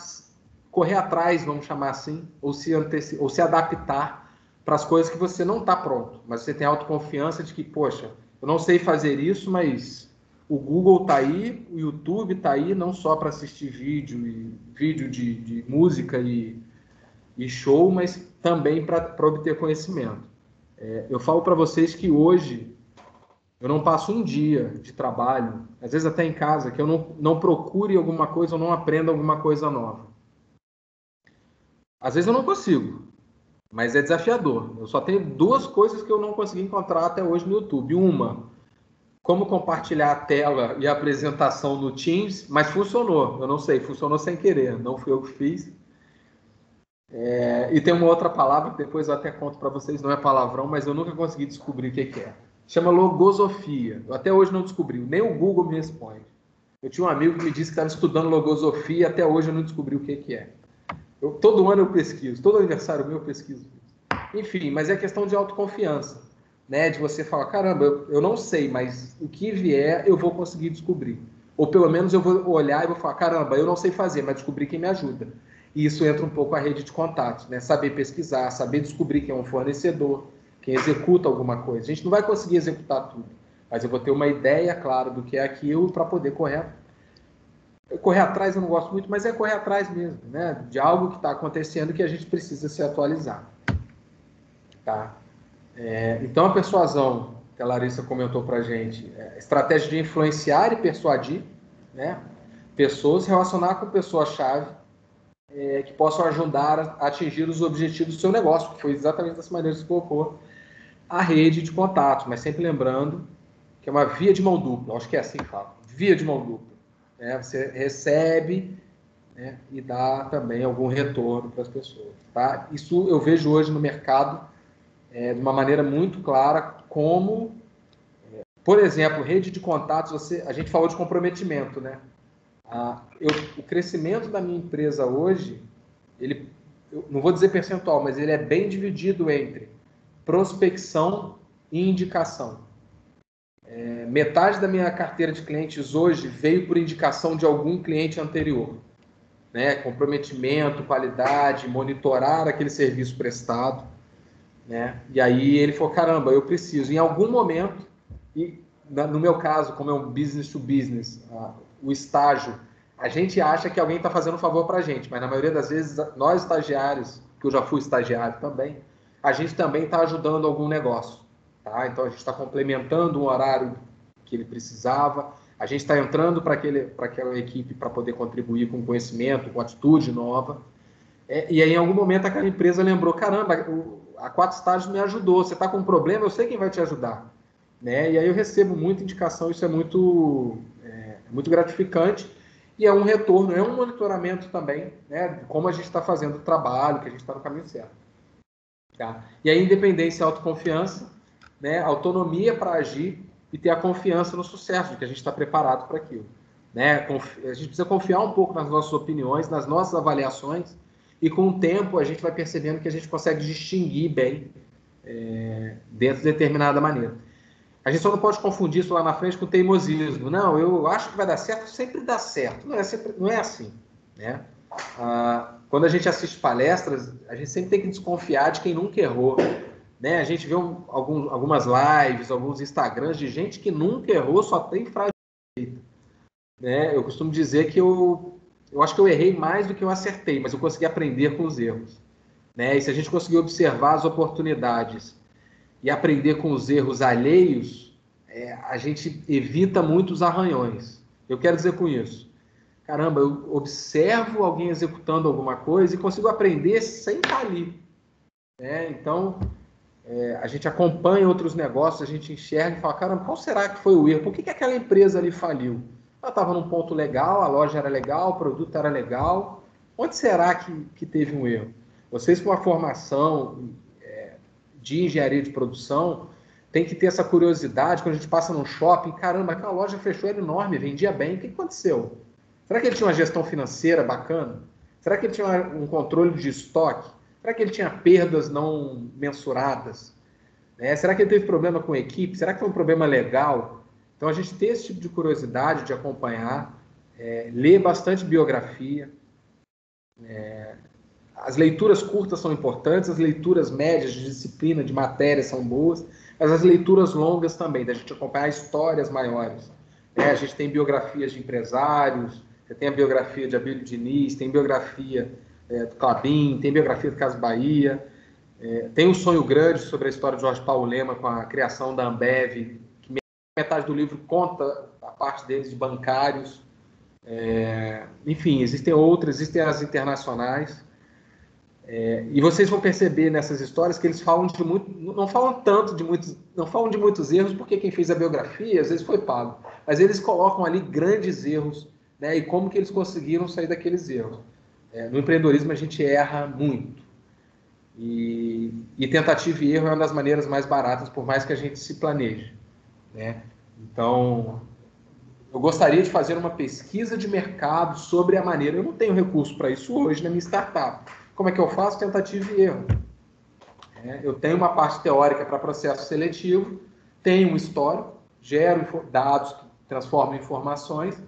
correr atrás, vamos chamar assim, ou se adaptar para as coisas que você não está pronto, mas você tem autoconfiança de que, poxa, eu não sei fazer isso, mas o Google está aí, o YouTube está aí, não só para assistir vídeo de música e show, mas também para obter conhecimento. Eu falo para vocês que hoje eu não passo um dia de trabalho, às vezes até em casa, que eu não procure alguma coisa ou não aprenda alguma coisa nova. Às vezes eu não consigo, mas é desafiador. Eu só tenho 2 coisas que eu não consegui encontrar até hoje no YouTube. Uma, como compartilhar a tela e a apresentação no Teams, mas funcionou. Eu não sei, funcionou sem querer, não fui eu que fiz. E tem uma outra palavra que depois eu até conto para vocês, não é palavrão, mas eu nunca consegui descobrir o que é. Chama logosofia. Eu até hoje não descobri, nem o Google me responde. Eu tinha um amigo que me disse que estava estudando logosofia, até hoje eu não descobri o que é. Todo ano eu pesquiso, todo aniversário meu eu pesquiso. Enfim, mas é questão de autoconfiança, né? De você falar, caramba, eu não sei, mas o que vier eu vou conseguir descobrir. Ou pelo menos eu vou olhar e vou falar, caramba, eu não sei fazer, mas descobri quem me ajuda. E isso entra um pouco a rede de contatos, né? Saber pesquisar, saber descobrir quem é um fornecedor, quem executa alguma coisa. A gente não vai conseguir executar tudo, mas eu vou ter uma ideia clara do que é aquilo para poder correr. Correr atrás eu não gosto muito, mas é correr atrás mesmo, né? De algo que está acontecendo que a gente precisa se atualizar. Tá? Então, a persuasão, que a Larissa comentou para a gente, estratégia de influenciar e persuadir, né? Pessoas, se relacionar com pessoas-chave que possam ajudar a atingir os objetivos do seu negócio, que foi exatamente dessa maneira que você colocou, a rede de contatos, mas sempre lembrando que é uma via de mão dupla, acho que é assim que fala, via de mão dupla. Né? Você recebe, né, e dá também algum retorno para as pessoas. Tá? Isso eu vejo hoje no mercado de uma maneira muito clara, como, por exemplo, rede de contatos, a gente falou de comprometimento, né? O crescimento da minha empresa hoje, eu não vou dizer percentual, mas ele é bem dividido entre prospecção e indicação. Metade da minha carteira de clientes hoje veio por indicação de algum cliente anterior. Né? Comprometimento, qualidade, monitorar aquele serviço prestado. Né? E aí ele falou, caramba, eu preciso, em algum momento, e no meu caso, como é um business to business, o estágio, a gente acha que alguém está fazendo um favor para a gente, mas na maioria das vezes, nós estagiários, que eu já fui estagiário também, a gente também está ajudando algum negócio. Tá? Então, a gente está complementando um horário que ele precisava, a gente está entrando para aquela equipe para poder contribuir com conhecimento, com atitude nova. E aí, em algum momento, aquela empresa lembrou, caramba, a 4 Estágios me ajudou, você está com um problema, eu sei quem vai te ajudar. Né? E aí eu recebo muita indicação, isso é muito gratificante, e é um retorno, é um monitoramento também, né, de como a gente está fazendo o trabalho, que a gente está no caminho certo. Tá? E aí, independência e autoconfiança, né, autonomia para agir e ter a confiança no sucesso, de que a gente está preparado para aquilo. Né? A gente precisa confiar um pouco nas nossas opiniões, nas nossas avaliações, e com o tempo a gente vai percebendo que a gente consegue distinguir bem dentro de determinada maneira. A gente só não pode confundir isso lá na frente com teimosismo. Não, eu acho que vai dar certo, sempre dá certo. Não é assim. Né? Quando a gente assiste palestras, a gente sempre tem que desconfiar de quem nunca errou. Né? A gente vê algumas lives, alguns Instagrams de gente que nunca errou, só tem frase feita. Né? Eu costumo dizer que eu acho que eu errei mais do que eu acertei, mas eu consegui aprender com os erros. Né? E se a gente conseguir observar as oportunidades e aprender com os erros alheios, a gente evita muitos arranhões. Eu quero dizer com isso, caramba, eu observo alguém executando alguma coisa e consigo aprender sem estar ali. Né? Então, a gente acompanha outros negócios, a gente enxerga e fala, caramba, qual será que foi o erro? Por que aquela empresa ali faliu? Ela estava num ponto legal, a loja era legal, o produto era legal. Onde será que teve um erro? Vocês com a formação de engenharia de produção, tem que ter essa curiosidade, quando a gente passa num shopping, caramba, aquela loja fechou, era enorme, vendia bem, o que aconteceu? Será que ele tinha uma gestão financeira bacana? Será que ele tinha um controle de estoque? Será que ele tinha perdas não mensuradas? Será que ele teve problema com a equipe? Será que foi um problema legal? Então, a gente tem esse tipo de curiosidade de acompanhar, ler bastante biografia, as leituras curtas são importantes, as leituras médias de disciplina, de matéria são boas, mas as leituras longas também, da gente acompanhar histórias maiores. A gente tem biografias de empresários, tem a biografia de Abílio Diniz, tem biografia do Klabin, tem biografia do Casas Bahia, tem o Sonho Grande sobre a história de Jorge Paulo Lema com a criação da Ambev, que metade do livro conta a parte deles de bancários. Enfim, existem outras, existem as internacionais. E vocês vão perceber nessas histórias que eles falam não falam de muitos erros, porque quem fez a biografia às vezes foi pago, mas eles colocam ali grandes erros, né, e como que eles conseguiram sair daqueles erros. No empreendedorismo a gente erra muito, e tentativa e erro é uma das maneiras mais baratas, por mais que a gente se planeje. Né? Então, eu gostaria de fazer uma pesquisa de mercado sobre a maneira, eu não tenho recurso para isso hoje na minha startup. Como é que eu faço? Tentativa e erro. Eu tenho uma parte teórica para processo seletivo, tenho um histórico, gero dados que transformam em informações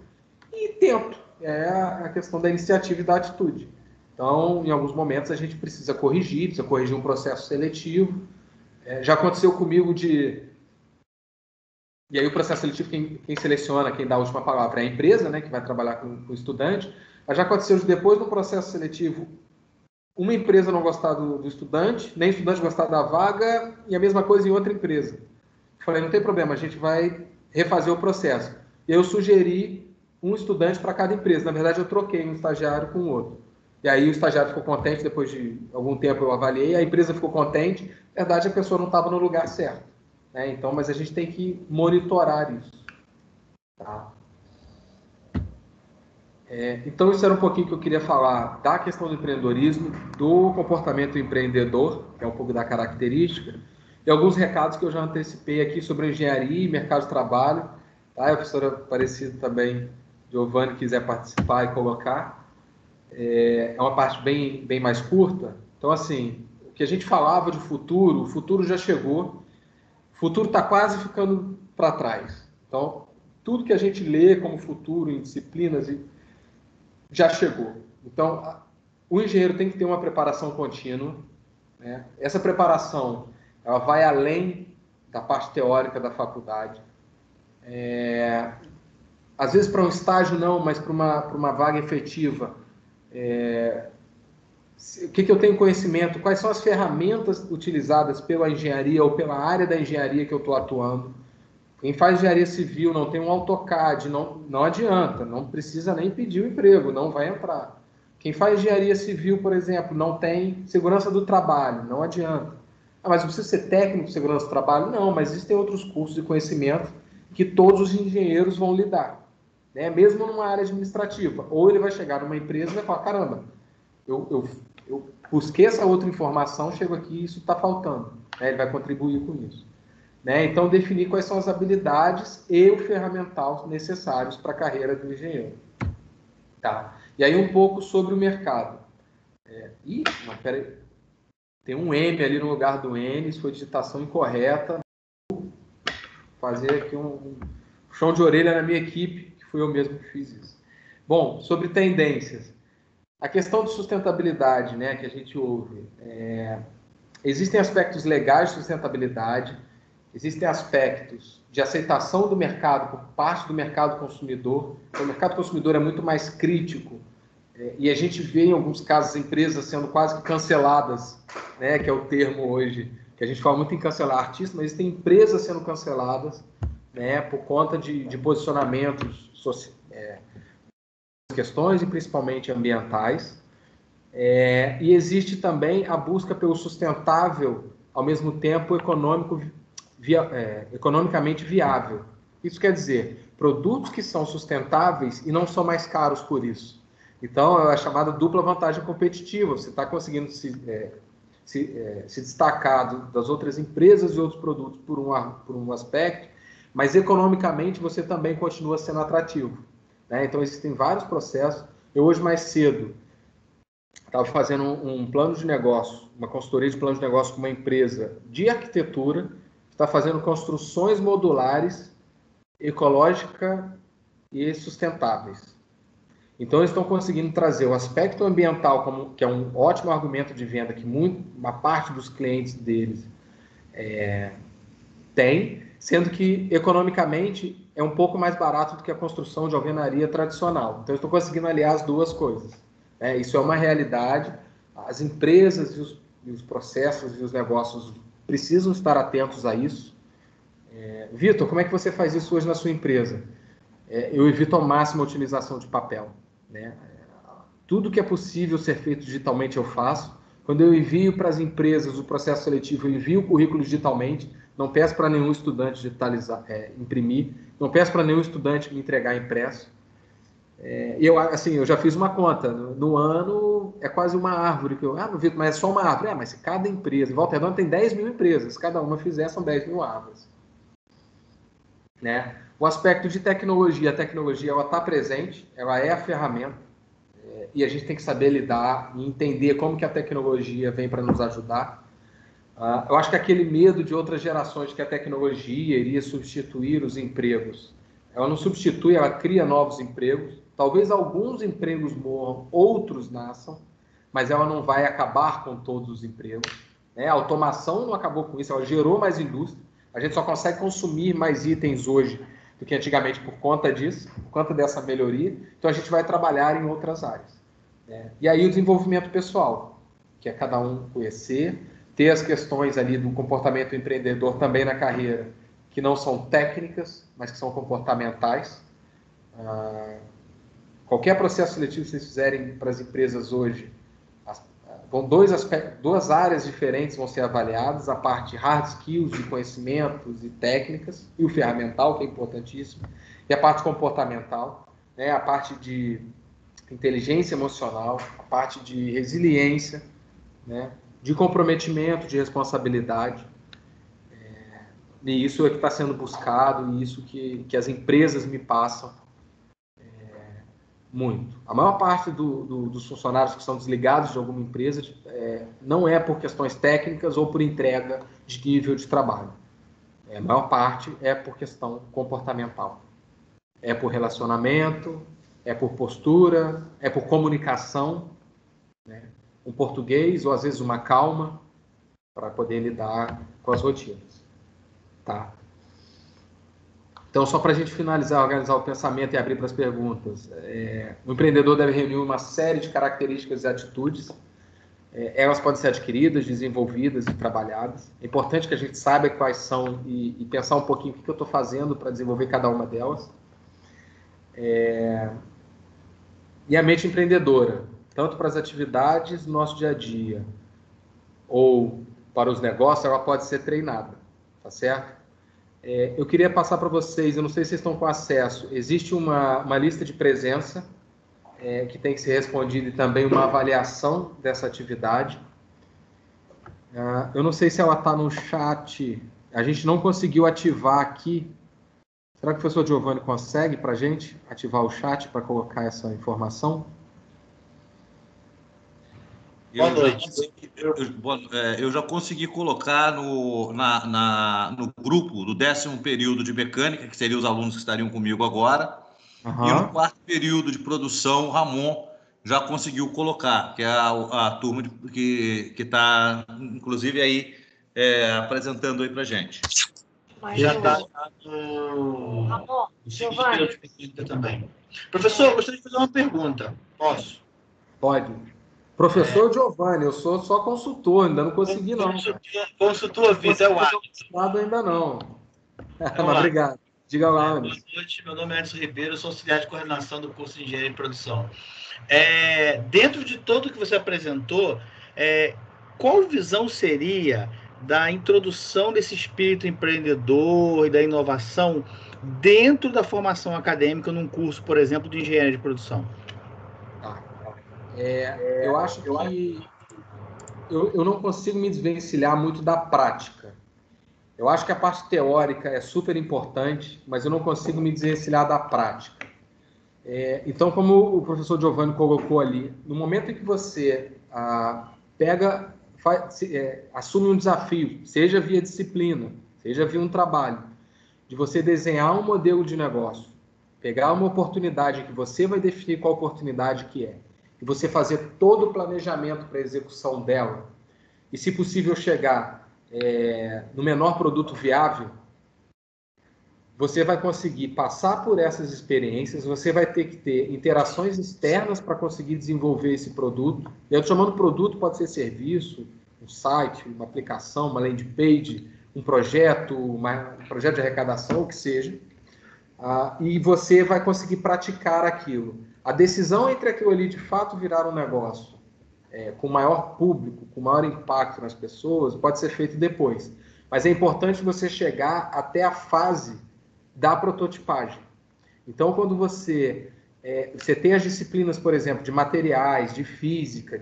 e tento. É a questão da iniciativa e da atitude. Então, em alguns momentos, a gente precisa corrigir um processo seletivo. Já aconteceu comigo E aí o processo seletivo, quem seleciona, quem dá a última palavra é a empresa, né, que vai trabalhar com o estudante. Mas já aconteceu de depois do processo seletivo uma empresa não gostar do estudante, nem o estudante gostar da vaga, e a mesma coisa em outra empresa. Eu falei, não tem problema, a gente vai refazer o processo. E eu sugeri um estudante para cada empresa. Na verdade, eu troquei um estagiário com o outro. E aí o estagiário ficou contente, depois de algum tempo eu avaliei, a empresa ficou contente. Na verdade, a pessoa não estava no lugar certo. né? Então, mas a gente tem que monitorar isso. Tá? Então, isso era um pouquinho que eu queria falar da questão do empreendedorismo, do comportamento empreendedor, que é um pouco da característica, e alguns recados que eu já antecipei aqui sobre engenharia e mercado de trabalho. Tá? A professora Aparecida também, Giovanni, quiser participar e colocar. É uma parte bem mais curta. Então, assim, o que a gente falava de futuro, o futuro já chegou, o futuro está quase ficando para trás. Então, tudo que a gente lê como futuro em disciplinas já chegou. Então, o engenheiro tem que ter uma preparação contínua, né? Essa preparação ela vai além da parte teórica da faculdade. Às vezes, para um estágio, não, mas para uma vaga efetiva. O que eu tenho conhecimento? Quais são as ferramentas utilizadas pela engenharia ou pela área da engenharia que eu estou atuando? Quem faz engenharia civil não tem um AutoCAD, não adianta, não precisa nem pedir o emprego, não vai entrar. Quem faz engenharia civil, por exemplo, não tem segurança do trabalho, não adianta. Mas não precisa ser técnico de segurança do trabalho? Não, mas existem outros cursos de conhecimento que todos os engenheiros vão lidar, né? Mesmo numa área administrativa. Ou ele vai chegar numa empresa e vai falar, caramba, eu busquei essa outra informação, chego aqui e isso está faltando. Né? Ele vai contribuir com isso. Né? Então, definir quais são as habilidades e o ferramental necessários para a carreira do engenheiro. Tá? E aí um pouco sobre o mercado. Não, peraí. Tem um M ali no lugar do N, isso foi digitação incorreta. Vou fazer aqui um chão de orelha na minha equipe, que fui eu mesmo que fiz isso. Bom, sobre tendências. A questão de sustentabilidade, né, que a gente ouve. Existem aspectos legais de sustentabilidade, existem aspectos de aceitação do mercado por parte do mercado consumidor. Então, o mercado consumidor é muito mais crítico e a gente vê em alguns casos empresas sendo quase que canceladas, né, que é o termo hoje, que a gente fala muito em cancelar artistas, mas existem empresas sendo canceladas, né, por conta de posicionamentos questões e principalmente ambientais. E existe também a busca pelo sustentável, ao mesmo tempo economicamente viável. Isso quer dizer, produtos que são sustentáveis e não são mais caros por isso. Então, é a chamada dupla vantagem competitiva. Você está conseguindo se destacar das outras empresas e outros produtos por um aspecto, mas economicamente você também continua sendo atrativo. Né? Então, existem vários processos. Eu hoje, mais cedo, estava fazendo um plano de negócio, uma consultoria de plano de negócio com uma empresa de arquitetura, que está fazendo construções modulares, ecológicas e sustentáveis. Então, eles estão conseguindo trazer o aspecto ambiental, que é um ótimo argumento de venda, que uma parte dos clientes deles tem, sendo que, economicamente, é um pouco mais barato do que a construção de alvenaria tradicional. Então, eu estou conseguindo aliar as duas coisas. Isso é uma realidade. As empresas e os processos e os negócios precisam estar atentos a isso. Vitor, como é que você faz isso hoje na sua empresa? Eu evito ao máximo a utilização de papel. Né? Tudo que é possível ser feito digitalmente eu faço. Quando eu envio para as empresas o processo seletivo, eu envio o currículo digitalmente. Não peço para nenhum estudante digitalizar, imprimir. Não peço para nenhum estudante me entregar impresso. Eu já fiz uma conta. No ano, é quase uma árvore. Vitor, mas é só uma árvore. Mas se cada empresa... Em Volta Redonda tem 10 mil empresas. Se cada uma fizer, são 10 mil árvores. Né? O aspecto de tecnologia. A tecnologia está presente. Ela é a ferramenta. E a gente tem que saber lidar e entender como que a tecnologia vem para nos ajudar. Eu acho que aquele medo de outras gerações de que a tecnologia iria substituir os empregos. Ela não substitui, ela cria novos empregos. Talvez alguns empregos morram, outros nasçam, mas ela não vai acabar com todos os empregos. Né? A automação não acabou com isso, ela gerou mais indústria. A gente só consegue consumir mais itens hoje do que antigamente por conta disso, por conta dessa melhoria. Então, a gente vai trabalhar em outras áreas. Né? E aí, o desenvolvimento pessoal, que é cada um conhecer, ter as questões ali do comportamento empreendedor também na carreira, que não são técnicas, mas que são comportamentais. Qualquer processo seletivo que vocês fizerem para as empresas hoje, duas áreas diferentes vão ser avaliadas, a parte hard skills, de conhecimentos e técnicas, e o ferramental, que é importantíssimo, e a parte comportamental, né, a parte de inteligência emocional, a parte de resiliência, né, de comprometimento, de responsabilidade. E isso é que está sendo buscado, e isso que as empresas me passam muito. A maior parte dos funcionários que são desligados de alguma empresa não é por questões técnicas ou por entrega de nível de trabalho. A maior parte é por questão comportamental. É por relacionamento, é por postura, é por comunicação, né? Um português ou às vezes uma calma para poder lidar com as rotinas. Tá? Então, só para a gente finalizar, organizar o pensamento e abrir para as perguntas. O empreendedor deve reunir uma série de características e atitudes. Elas podem ser adquiridas, desenvolvidas e trabalhadas. É importante que a gente saiba quais são e pensar um pouquinho o que eu estou fazendo para desenvolver cada uma delas. E a mente empreendedora, tanto para as atividades do nosso dia a dia ou para os negócios, ela pode ser treinada, tá certo? Eu queria passar para vocês, eu não sei se vocês estão com acesso, existe uma lista de presença que tem que ser respondida e também uma avaliação dessa atividade. Eu não sei se ela está no chat, a gente não conseguiu ativar aqui. Será que o professor Giovanni consegue para a gente ativar o chat para colocar essa informação? Boa noite. Eu já consegui colocar no grupo do 10º período de mecânica, que seriam os alunos que estariam comigo agora, e no 4º período de produção, o Ramon já conseguiu colocar, que é a turma que está, inclusive, aí apresentando aí para a gente. Já está no Giovanni também. Professor, eu gostaria de fazer uma pergunta. Posso? Pode. Professor Giovanni, eu sou só consultor, ainda não consegui, não. Consultor, Visa, é o Anderson. Ainda não. Mas obrigado. Diga lá, Anderson. Boa noite, meu nome é Anderson Ribeiro, eu sou auxiliar de coordenação do curso de Engenharia e Produção. Dentro de tudo que você apresentou, qual visão seria da introdução desse espírito empreendedor e da inovação dentro da formação acadêmica num curso, por exemplo, de Engenharia de Produção? Eu acho que eu não consigo me desvencilhar muito da prática. Eu acho que a parte teórica é super importante, mas eu não consigo me desvencilhar da prática. Então, como o professor Giovanni colocou ali, no momento em que você assume um desafio, seja via disciplina, seja via um trabalho, de você desenhar um modelo de negócio, pegar uma oportunidade que você vai definir qual oportunidade que é, e você fazer todo o planejamento para a execução dela, e, se possível, chegar no menor produto viável, você vai conseguir passar por essas experiências, você vai ter que ter interações externas para conseguir desenvolver esse produto. Eu estou chamando produto, pode ser serviço, um site, uma aplicação, uma landing page, um projeto de arrecadação, o que seja. E você vai conseguir praticar aquilo. A decisão entre aquilo ali de fato virar um negócio com maior público, com maior impacto nas pessoas, pode ser feito depois. Mas é importante você chegar até a fase da prototipagem. Então, quando você tem as disciplinas, por exemplo, de materiais, de física,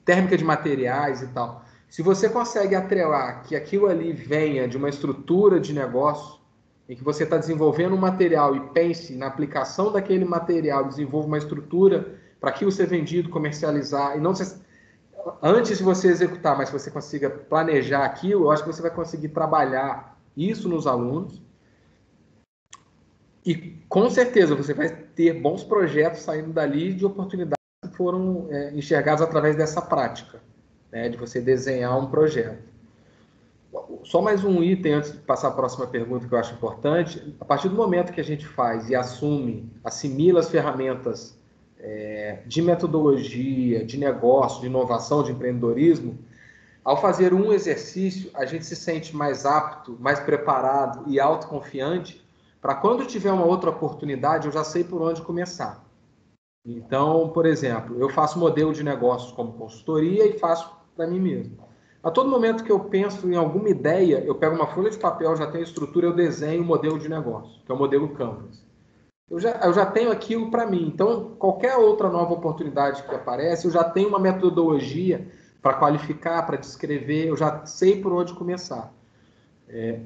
térmica de materiais e tal, se você consegue atrelar que aquilo ali venha de uma estrutura de negócio, em que você está desenvolvendo um material e pense na aplicação daquele material, desenvolva uma estrutura para aquilo ser vendido, comercializar, e não antes de você executar, mas que você consiga planejar aquilo, eu acho que você vai conseguir trabalhar isso nos alunos e, com certeza, você vai ter bons projetos saindo dali de oportunidades que foram enxergadas através dessa prática, né, de você desenhar um projeto. Só mais um item antes de passar a próxima pergunta que eu acho importante. A partir do momento que a gente faz e assimila as ferramentas de metodologia, de negócio, de inovação, de empreendedorismo, ao fazer um exercício, a gente se sente mais apto, mais preparado e autoconfiante para quando tiver uma outra oportunidade, eu já sei por onde começar. Então, por exemplo, eu faço modelo de negócios como consultoria e faço para mim mesmo. A todo momento que eu penso em alguma ideia, eu pego uma folha de papel, já tenho a estrutura, eu desenho o modelo de negócio, que é o modelo Canvas. Eu já tenho aquilo para mim. Então, qualquer outra nova oportunidade que aparece, eu já tenho uma metodologia para qualificar, para descrever, eu já sei por onde começar.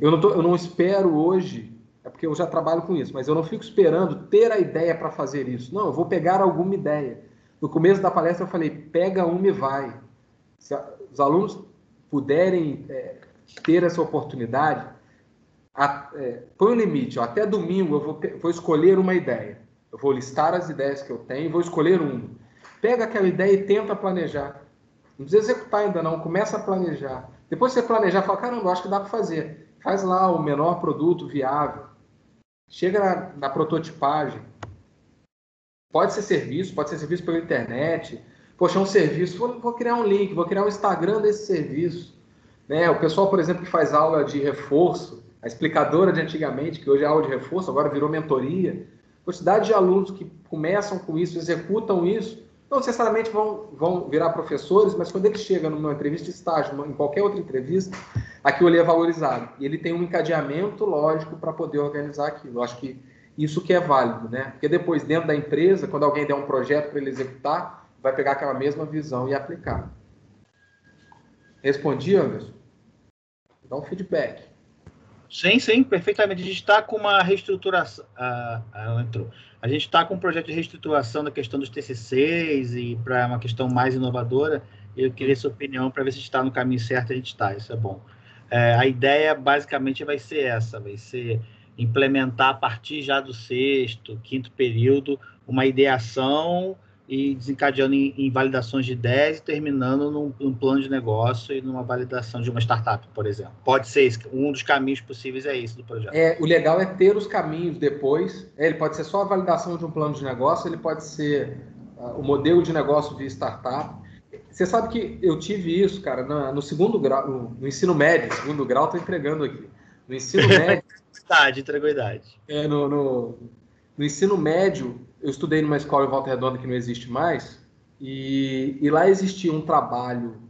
Eu não espero hoje, é porque eu já trabalho com isso, mas eu não fico esperando ter a ideia para fazer isso. Não, eu vou pegar alguma ideia. No começo da palestra eu falei, pega uma e vai. Se os alunos puderem ter essa oportunidade, põe um limite. Ó, até domingo eu vou escolher uma ideia. Eu vou listar as ideias que eu tenho e vou escolher uma. Pega aquela ideia e tenta planejar. Não precisa executar ainda não, começa a planejar. Depois você planejar, fala, caramba, acho que dá para fazer. Faz lá o menor produto viável. Chega na prototipagem. Pode ser serviço pela internet. Poxa, um serviço, vou criar um link, vou criar um Instagram desse serviço. Né? O pessoal, por exemplo, que faz aula de reforço, a explicadora de antigamente, que hoje é aula de reforço, agora virou mentoria. Quantidade de alunos que começam com isso, executam isso, não necessariamente vão virar professores, mas quando ele chega numa entrevista de estágio, em qualquer outra entrevista, aquilo ali é valorizado. E ele tem um encadeamento lógico para poder organizar aquilo. Eu acho que isso que é válido, né? Porque depois, dentro da empresa, quando alguém der um projeto para ele executar, vai pegar aquela mesma visão e aplicar. Respondi, Anderson? Dá um feedback. Sim, perfeitamente. A gente está com uma reestruturação. Ela entrou. A gente está com um projeto de reestruturação da questão dos TCCs e para uma questão mais inovadora. Eu queria sua opinião para ver se está no caminho certo. A gente está, isso é bom. A ideia basicamente vai ser essa, vai ser implementar a partir já do 6º, 5º período uma ideação e desencadeando em validações de ideias e terminando num plano de negócio e numa validação de uma startup, por exemplo. Pode ser esse, um dos caminhos possíveis é esse do projeto. O legal é ter os caminhos depois. Ele pode ser só a validação de um plano de negócio, ele pode ser o modelo de negócio de startup. Você sabe que eu tive isso, cara, no segundo grau, no ensino médio, segundo grau, estou entregando aqui. No ensino médio... Entregou idade. No ensino médio, eu estudei numa escola em Volta Redonda que não existe mais, e lá existia um trabalho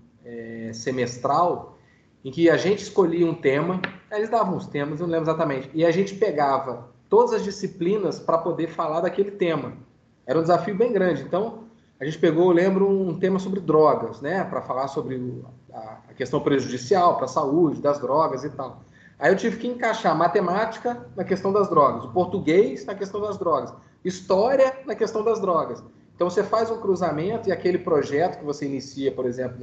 semestral em que a gente escolhia um tema, eles davam os temas, eu não lembro exatamente, e a gente pegava todas as disciplinas para poder falar daquele tema. Era um desafio bem grande. Então, a gente pegou, eu lembro, um tema sobre drogas, né, para falar sobre a questão prejudicial para a saúde, das drogas e tal. Aí eu tive que encaixar matemática na questão das drogas, o português na questão das drogas, história na questão das drogas. Então você faz um cruzamento e aquele projeto que você inicia, por exemplo,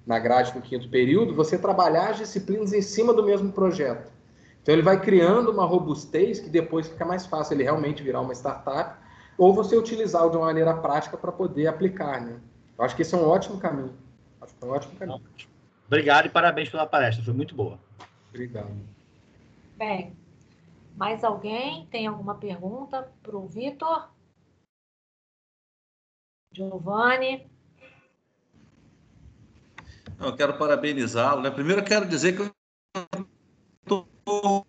na grade do 5º período, você trabalhar as disciplinas em cima do mesmo projeto. Então ele vai criando uma robustez que depois fica mais fácil ele realmente virar uma startup ou você utilizá-lo de uma maneira prática para poder aplicar, né? Eu acho que esse é um ótimo caminho. Acho que é um ótimo caminho. Obrigado e parabéns pela palestra, foi muito boa. Obrigado. Bem, mais alguém tem alguma pergunta para o Vitor? Giovanni? Eu quero parabenizá-lo, né? Primeiro eu quero dizer que eu estou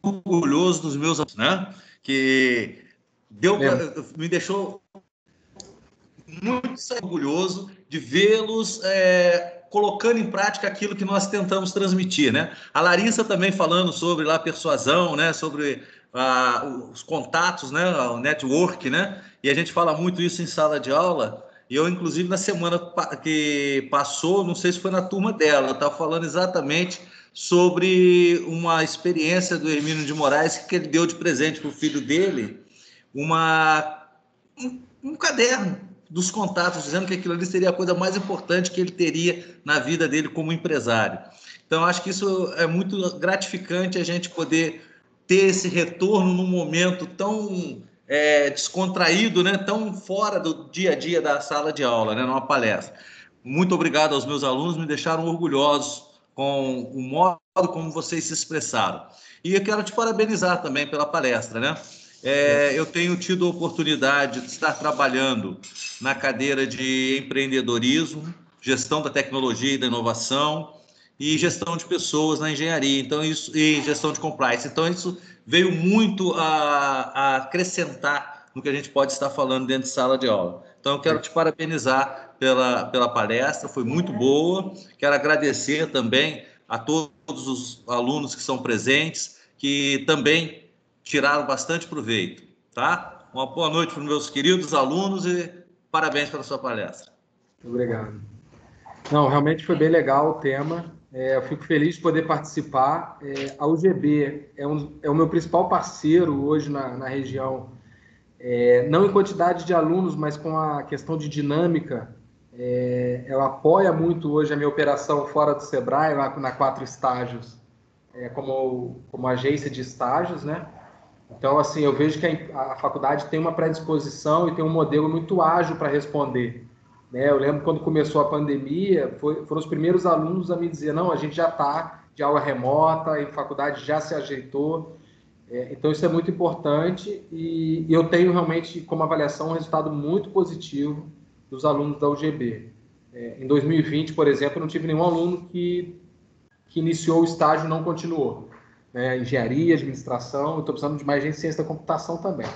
orgulhoso dos meus alunos, né? Que me deixou muito orgulhoso de vê-los colocando em prática aquilo que nós tentamos transmitir, né? A Larissa também falando sobre lá a persuasão, né? Sobre os contatos, né? O network, né? E a gente fala muito isso em sala de aula. E eu, inclusive, na semana que passou, não sei se foi na turma dela, eu estava falando exatamente sobre uma experiência do Hermínio de Moraes que ele deu de presente para o filho dele, um caderno dos contatos, dizendo que aquilo ali seria a coisa mais importante que ele teria na vida dele como empresário. Então, acho que isso é muito gratificante, a gente poder ter esse retorno num momento tão descontraído, né? Tão fora do dia a dia da sala de aula, né? Numa palestra. Muito obrigado aos meus alunos, me deixaram orgulhosos com o modo como vocês se expressaram. E eu quero te parabenizar também pela palestra, né? Eu tenho tido a oportunidade de estar trabalhando na cadeira de empreendedorismo, gestão da tecnologia e da inovação e gestão de pessoas na engenharia, então e gestão de compliance. Então isso veio muito a acrescentar no que a gente pode estar falando dentro de sala de aula. Então, eu quero te parabenizar pela palestra, foi muito boa. Quero agradecer também a todos os alunos que são presentes, que também tiraram bastante proveito, tá? Uma boa noite para os meus queridos alunos e parabéns pela sua palestra. Obrigado. Não, realmente foi bem legal o tema. Eu fico feliz de poder participar. A UGB é o meu principal parceiro hoje na região, não em quantidade de alunos, mas com a questão de dinâmica. Ela apoia muito hoje a minha operação fora do Sebrae, lá na 4 Estágios, como agência de estágios, né? Então, assim, eu vejo que a faculdade tem uma predisposição e tem um modelo muito ágil para responder. Né? Eu lembro quando começou a pandemia, foram os primeiros alunos a me dizer, não, a gente já está de aula remota, a faculdade já se ajeitou. Então, isso é muito importante e eu tenho realmente como avaliação um resultado muito positivo dos alunos da UGB. Em 2020, por exemplo, eu não tive nenhum aluno que iniciou o estágio e não continuou. Né? Engenharia, administração, eu estou precisando de mais gente em ciência da computação também.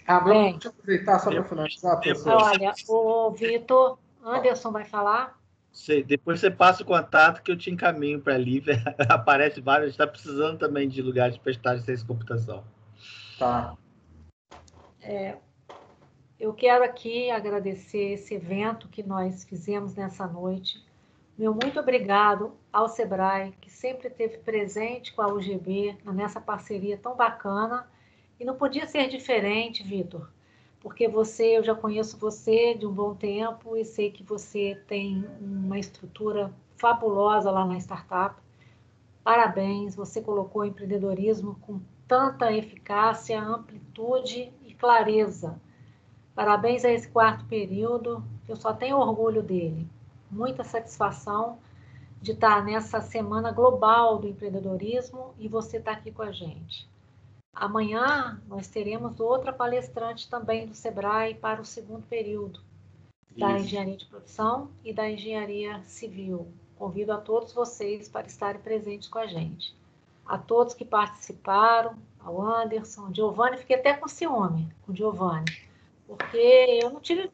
Deixa eu aproveitar só para finalizar, professor. Olha, o Vitor, Anderson vai falar. Depois você passa o contato que eu te encaminho para a Lívia. Aparece vários, está precisando também de lugares para estágio de ciência de computação. Tá. Eu quero aqui agradecer esse evento que nós fizemos nessa noite. Meu muito obrigado ao Sebrae, que sempre esteve presente com a UGB nessa parceria tão bacana. E não podia ser diferente, Vitor, porque eu já conheço você de um bom tempo e sei que você tem uma estrutura fabulosa lá na startup. Parabéns, você colocou o empreendedorismo com tanta eficácia, amplitude e clareza. Parabéns a esse 4º período, eu só tenho orgulho dele. Muita satisfação de estar nessa semana global do empreendedorismo e você estar aqui com a gente. Amanhã nós teremos outra palestrante também do Sebrae para o 2º período, da Engenharia de Produção e da Engenharia Civil. Convido a todos vocês para estarem presentes com a gente. A todos que participaram, ao Anderson, ao Giovanni, fiquei até com ciúme com o Giovanni, porque eu não tive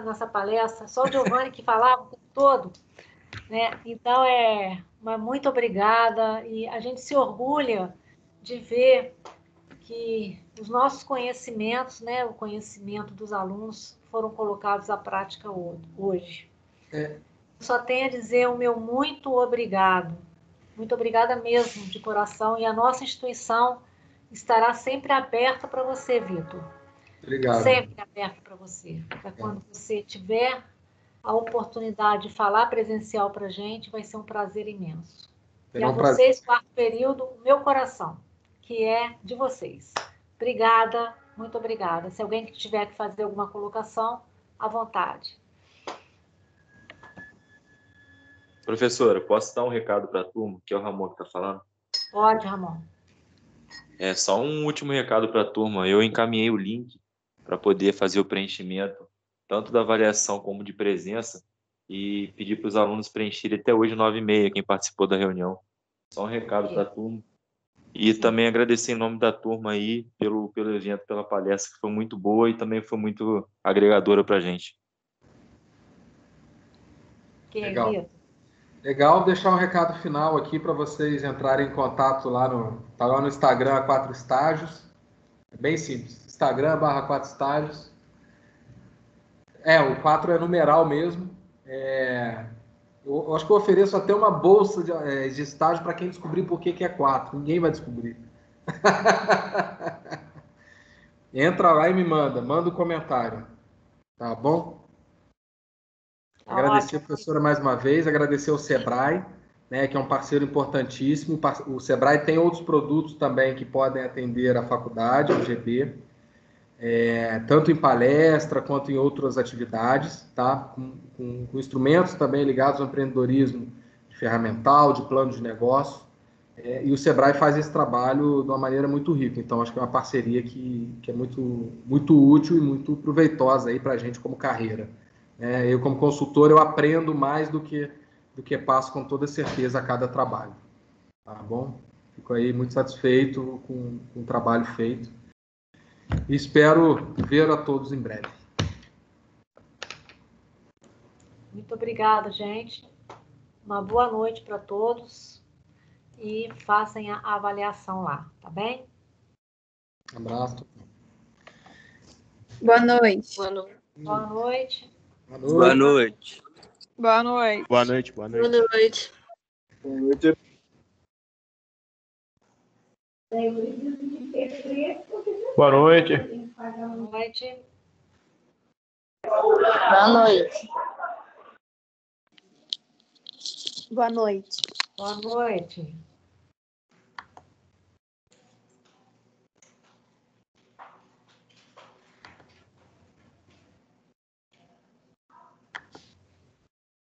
nessa palestra, só o Giovanni que falava o tempo todo, né? Então, muito obrigada, e a gente se orgulha de ver que os nossos conhecimentos, né, o conhecimento dos alunos foram colocados à prática hoje. Só tenho a dizer o meu muito obrigado. Muito obrigada mesmo, de coração, e a nossa instituição estará sempre aberta para você, Vitor. Obrigado. Sempre aberta para você. Para quando você tiver a oportunidade de falar presencial para a gente, vai ser um prazer imenso. E a vocês, 4º período, o meu coração, que é de vocês. Obrigada, muito obrigada. Se alguém tiver que fazer alguma colocação, à vontade. Professora, posso dar um recado para a turma, que é o Ramon que está falando? Pode, Ramon. Só um último recado para a turma. Eu encaminhei o link para poder fazer o preenchimento, tanto da avaliação como de presença, e pedi para os alunos preencherem até hoje, 9h30, quem participou da reunião. Só um recado para a turma. E também agradecer em nome da turma aí pelo evento, pela palestra, que foi muito boa e também foi muito agregadora para a gente. Legal, deixar um recado final aqui para vocês entrarem em contato tá lá no Instagram, 4 Estágios. É bem simples, Instagram /4 Estágios. O 4 é numeral mesmo. Eu acho que eu ofereço até uma bolsa de estágio para quem descobrir por que é 4. Ninguém vai descobrir. Entra lá e me manda um comentário. Tá bom? Agradecer a professora mais uma vez, agradecer ao Sebrae, né, que é um parceiro importantíssimo. O Sebrae tem outros produtos também que podem atender a faculdade, a UGB, tanto em palestra quanto em outras atividades, tá? Com instrumentos também ligados ao empreendedorismo de ferramental, de plano de negócio. E o Sebrae faz esse trabalho de uma maneira muito rica. Então, acho que é uma parceria que é muito, muito útil e muito proveitosa para a gente como carreira. Eu, como consultor, eu aprendo mais do que passo com toda certeza a cada trabalho. Tá bom? Fico aí muito satisfeito com o trabalho feito. E espero ver a todos em breve. Muito obrigada, gente. Uma boa noite para todos e façam a avaliação lá, tá bem? Abraço. Boa noite. Boa noite. Boa noite. Boa noite. Boa noite. Boa noite, boa noite. Boa noite. Boa noite. Boa noite. Boa noite. Boa noite. Boa noite. Boa noite.